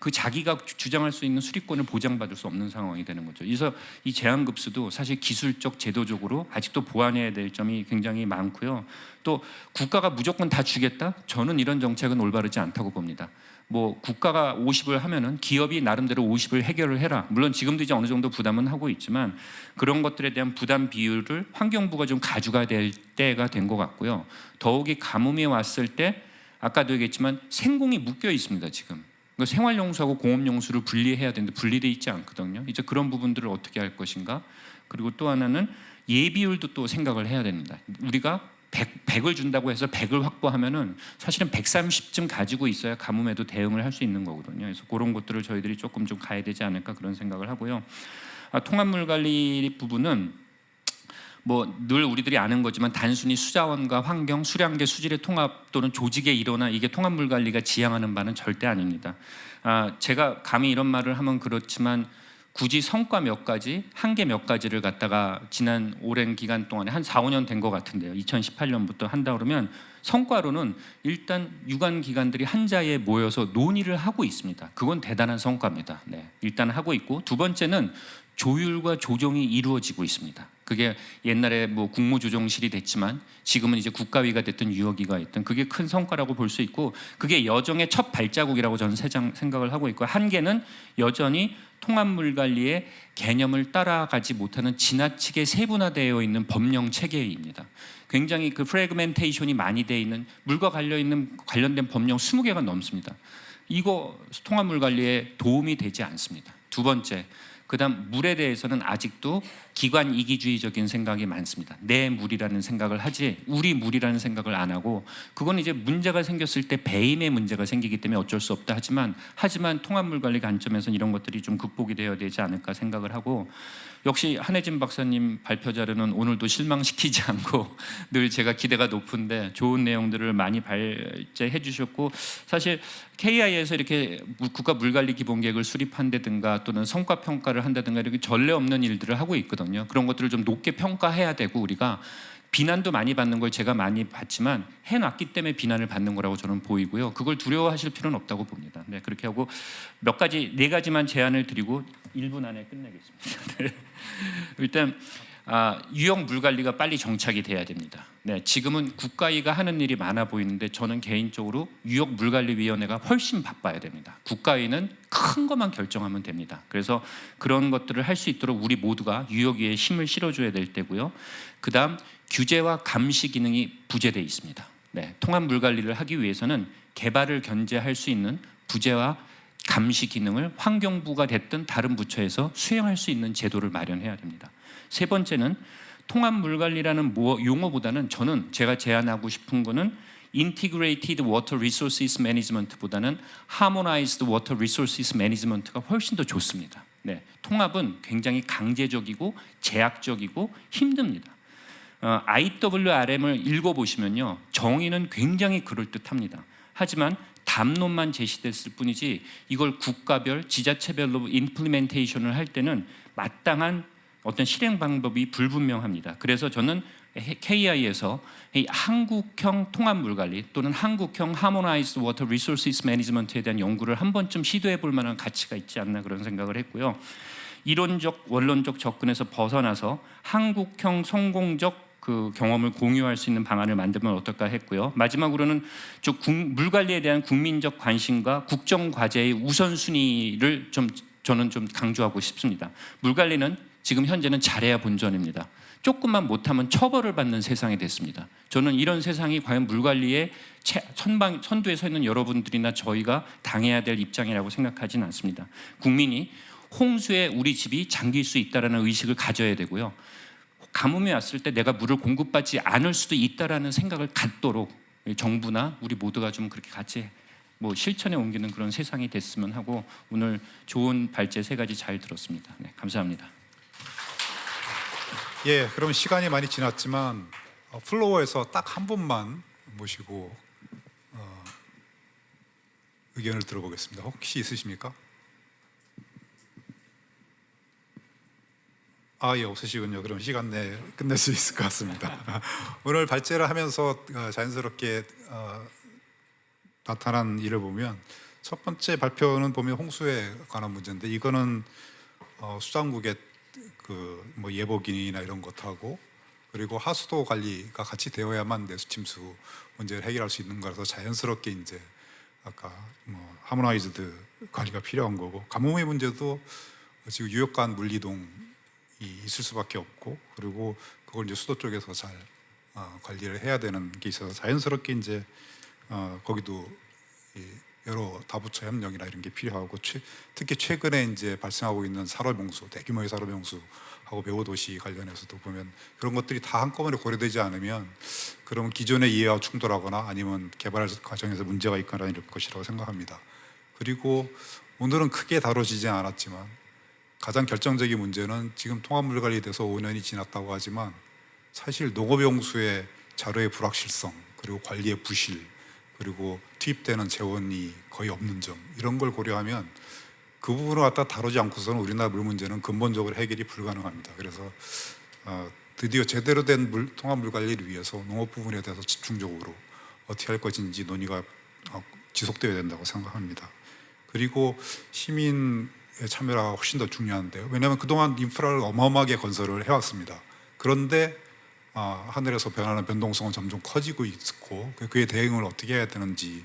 [SPEAKER 8] 그 자기가 주장할 수 있는 수리권을 보장받을 수 없는 상황이 되는 거죠. 그래서 이 제한급수도 사실 기술적, 제도적으로 아직도 보완해야 될 점이 굉장히 많고요. 또 국가가 무조건 다 주겠다? 저는 이런 정책은 올바르지 않다고 봅니다. 뭐 국가가 50을 하면은 기업이 나름대로 50을 해결을 해라. 물론 지금도 이제 어느 정도 부담은 하고 있지만, 그런 것들에 대한 부담 비율을 환경부가 좀 가져가야 될 때가 된 것 같고요. 더욱이 가뭄이 왔을 때 아까도 얘기했지만 생공이 묶여 있습니다. 지금. 생활용수하고 공업용수를 분리해야 되는데 분리되어 있지 않거든요. 이제 그런 부분들을 어떻게 할 것인가. 그리고 또 하나는 예비율도 또 생각을 해야 됩니다. 우리가 100을 준다고 해서 100을 확보하면은 사실은 130쯤 가지고 있어야 가뭄에도 대응을 할 수 있는 거거든요. 그래서 그런 것들을 저희들이 조금 좀 가야 되지 않을까 그런 생각을 하고요. 통합물 관리 부분은 뭐 늘 우리들이 아는 거지만 단순히 수자원과 환경, 수량계, 수질의 통합 또는 조직의 일원화 이게 통합물 관리가 지향하는 바는 절대 아닙니다. 제가 감히 이런 말을 하면 그렇지만 굳이 성과 몇 가지, 한계 몇 가지를 갖다가 지난 오랜 기간 동안에 한 4, 5년 된 것 같은데요. 2018년부터 한다 그러면 성과로는 일단 유관 기관들이 한 자리에 모여서 논의를 하고 있습니다. 그건 대단한 성과입니다. 네, 일단 하고 있고 두 번째는 조율과 조정이 이루어지고 있습니다. 그게 옛날에 뭐 국무조정실이 됐지만 지금은 이제 국가위가 됐든 유효기가 있든 그게 큰 성과라고 볼 수 있고 그게 여정의 첫 발자국이라고 저는 생각을 하고 있고 한계는 여전히 통합물 관리의 개념을 따라가지 못하는 지나치게 세분화되어 있는 법령 체계입니다. 굉장히 그 프래그멘테이션이 많이 되어 있는 물과 관련된 법령 20개가 넘습니다. 이거 통합물 관리에 도움이 되지 않습니다. 두 번째, 그다음 물에 대해서는 아직도 기관 이기주의적인 생각이 많습니다. 내 물이라는 생각을 하지 우리 물이라는 생각을 안 하고 그건 이제 문제가 생겼을 때 배임의 문제가 생기기 때문에 어쩔 수 없다 하지만 통합물 관리 관점에서는 이런 것들이 좀 극복이 되어야 되지 않을까 생각을 하고 역시 한혜진 박사님 발표 자료는 오늘도 실망시키지 않고 늘 제가 기대가 높은데 좋은 내용들을 많이 발제해 주셨고 사실 KI에서 이렇게 국가물관리기본계획을 수립한다든가 또는 성과평가를 한다든가 이렇게 전례 없는 일들을 하고 있거든요. 그런 것들을 좀 높게 평가해야 되고 우리가 비난도 많이 받는 걸 제가 많이 봤지만 해놨기 때문에 비난을 받는 거라고 저는 보이고요. 그걸 두려워하실 필요는 없다고 봅니다. 네, 그렇게 하고 네 가지만 제안을 드리고 1분 안에 끝내겠습니다. 네. 일단 유형 물 관리가 빨리 정착이 돼야 됩니다. 네, 지금은 국가위가 하는 일이 많아 보이는데 저는 개인적으로 유형 물관리위원회가 훨씬 바빠야 됩니다. 국가위는 큰 것만 결정하면 됩니다. 그래서 그런 것들을 할 수 있도록 우리 모두가 유형위에 힘을 실어줘야 될 때고요. 그다음 규제와 감시 기능이 부재되어 있습니다. 네, 통합 물 관리를 하기 위해서는 개발을 견제할 수 있는 부재와 감시 기능을 환경부가 됐든 다른 부처에서 수행할 수 있는 제도를 마련해야 됩니다. 세 번째는 통합 물 관리라는 용어보다는 제가 제안하고 싶은 거는 Integrated Water Resources Management보다는 Harmonized Water Resources Management가 훨씬 더 좋습니다. 네, 통합은 굉장히 강제적이고 제약적이고 힘듭니다. IWRM을 읽어보시면요, 정의는 굉장히 그럴듯합니다. 하지만 담론만 제시됐을 뿐이지 이걸 국가별, 지자체별로 임플리멘테이션을 할 때는 마땅한 어떤 실행 방법이 불분명합니다. 그래서 저는 KI에서 한국형 통합물 관리 또는 한국형 Harmonized Water Resources Management에 대한 연구를 한 번쯤 시도해 볼 만한 가치가 있지 않나 그런 생각을 했고요. 이론적, 원론적 접근에서 벗어나서 한국형 성공적 그 경험을 공유할 수 있는 방안을 만들면 어떨까 했고요. 마지막으로는 물 관리에 대한 국민적 관심과 국정 과제의 우선순위를 저는 좀 강조하고 싶습니다. 물 관리는 지금 현재는 잘해야 본전입니다. 조금만 못하면 처벌을 받는 세상이 됐습니다. 저는 이런 세상이 과연 물 관리의 선두에 서 있는 여러분들이나 저희가 당해야 될 입장이라고 생각하지는 않습니다. 국민이 홍수에 우리 집이 잠길 수 있다는 의식을 가져야 되고요. 가뭄이 왔을 때 내가 물을 공급받지 않을 수도 있다라는 생각을 갖도록 정부나 우리 모두가 좀 그렇게 같이 실천에 옮기는 그런 세상이 됐으면 하고 오늘 좋은 발제 3가지 잘 들었습니다. 네, 감사합니다.
[SPEAKER 5] 예, 그럼 시간이 많이 지났지만 플로어에서 딱 한 분만 모시고 의견을 들어보겠습니다. 혹시 있으십니까? 예, 없으시군요. 그럼 시간 내에 끝낼 수 있을 것 같습니다. 오늘 발제를 하면서 자연스럽게 나타난 일을 보면 첫 번째 발표는 보면 홍수에 관한 문제인데 이거는 수장국의 예보기이나 이런 것하고 그리고 하수도 관리가 같이 되어야만 내수침수 문제를 해결할 수 있는 거라서 자연스럽게 이제 아까 하모나이즈드 관리가 필요한 거고 가뭄의 문제도 지금 유역간 물이동이 있을 수밖에 없고 그리고 그걸 이제 수도 쪽에서 잘 관리를 해야 되는 게 있어서 자연스럽게 이제 거기도 여러 다부처 협력이나 이런 게 필요하고 특히 최근에 이제 발생하고 있는 산업용수, 대규모의 산업용수하고 배후도시 관련해서도 보면 그런 것들이 다 한꺼번에 고려되지 않으면 그러면 기존의 이해와 충돌하거나 아니면 개발 과정에서 문제가 있거나 이럴 것이라고 생각합니다. 그리고 오늘은 크게 다뤄지지 않았지만 가장 결정적인 문제는 지금 통합물 관리에 대해서 5년이 지났다고 하지만 사실 농업용수의 자료의 불확실성, 그리고 관리의 부실, 그리고 투입되는 재원이 거의 없는 점, 이런 걸 고려하면 그 부분을 갖다 다루지 않고서는 우리나라 물 문제는 근본적으로 해결이 불가능합니다. 그래서 드디어 제대로 된 통합 물 관리를 위해서 농업 부분에 대해서 집중적으로 어떻게 할 것인지 논의가 지속되어야 된다고 생각합니다. 그리고 시민의 참여가 훨씬 더 중요한데요. 왜냐하면 그동안 인프라를 어마어마하게 건설을 해왔습니다. 그런데 하늘에서 변하는 변동성은 점점 커지고 있고 그에 대응을 어떻게 해야 되는지를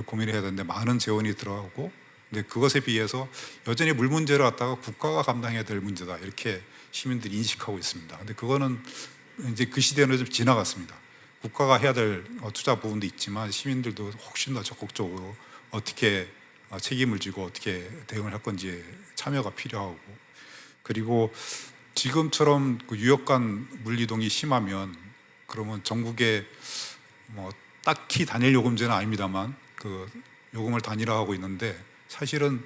[SPEAKER 5] 고민해야 되는데 많은 재원이 들어가고, 근데 그것에 비해서 여전히 물 문제를 갖다가 국가가 감당해야 될 문제다 이렇게 시민들이 인식하고 있습니다. 근데 그거는 이제 그 시대는 좀 지나갔습니다. 국가가 해야 될 투자 부분도 있지만 시민들도 훨씬 더 적극적으로 어떻게 책임을 지고 어떻게 대응을 할 건지에 참여가 필요하고, 그리고 지금처럼 그 유역 간 물이동이 심하면 그러면 전국에 뭐 딱히 단일 요금제는 아닙니다만 그 요금을 단일화하고 있는데 사실은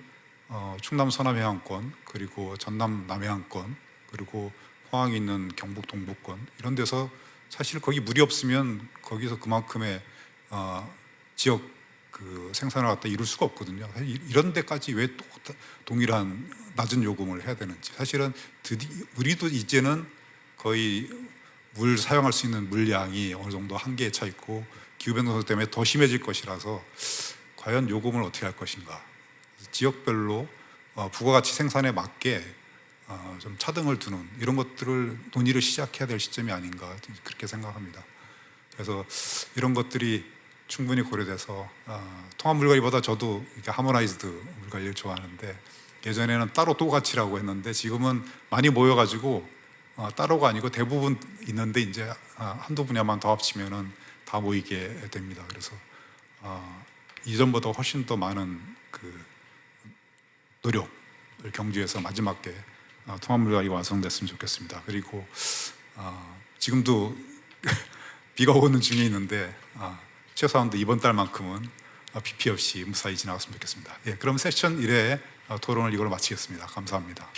[SPEAKER 5] 충남 서남 해안권, 그리고 전남 남해안권, 그리고 포항이 있는 경북 동부권 이런 데서 사실 거기 물이 없으면 거기서 그만큼의 지역 그 생산을 갖다 이룰 수가 없거든요. 이런 데까지 왜 또 동일한 낮은 요금을 해야 되는지. 사실은 우리도 이제는 거의 물 사용할 수 있는 물량이 어느 정도 한계에 차 있고 기후변동 때문에 더 심해질 것이라서 과연 요금을 어떻게 할 것인가. 지역별로 부가가치 생산에 맞게 좀 차등을 두는 이런 것들을 논의를 시작해야 될 시점이 아닌가 그렇게 생각합니다. 그래서 이런 것들이 충분히 고려돼서 통합 물관리보다 저도 하모나이즈드 물관리를 좋아하는데 예전에는 따로 또가치라고 했는데 지금은 많이 모여가지고 따로가 아니고 대부분 있는데 이제 한두 분야만 더 합치면은 다 모이게 됩니다. 그래서 이전보다 훨씬 더 많은 그 노력을 경주해서 마지막에 통합 물관리가 완성됐으면 좋겠습니다. 그리고 지금도 비가 오는 중에 있는데 최소한도 이번 달만큼은 비피 없이 무사히 지나갔으면 좋겠습니다. 예, 그럼 세션 1회 토론을 이걸로 마치겠습니다. 감사합니다.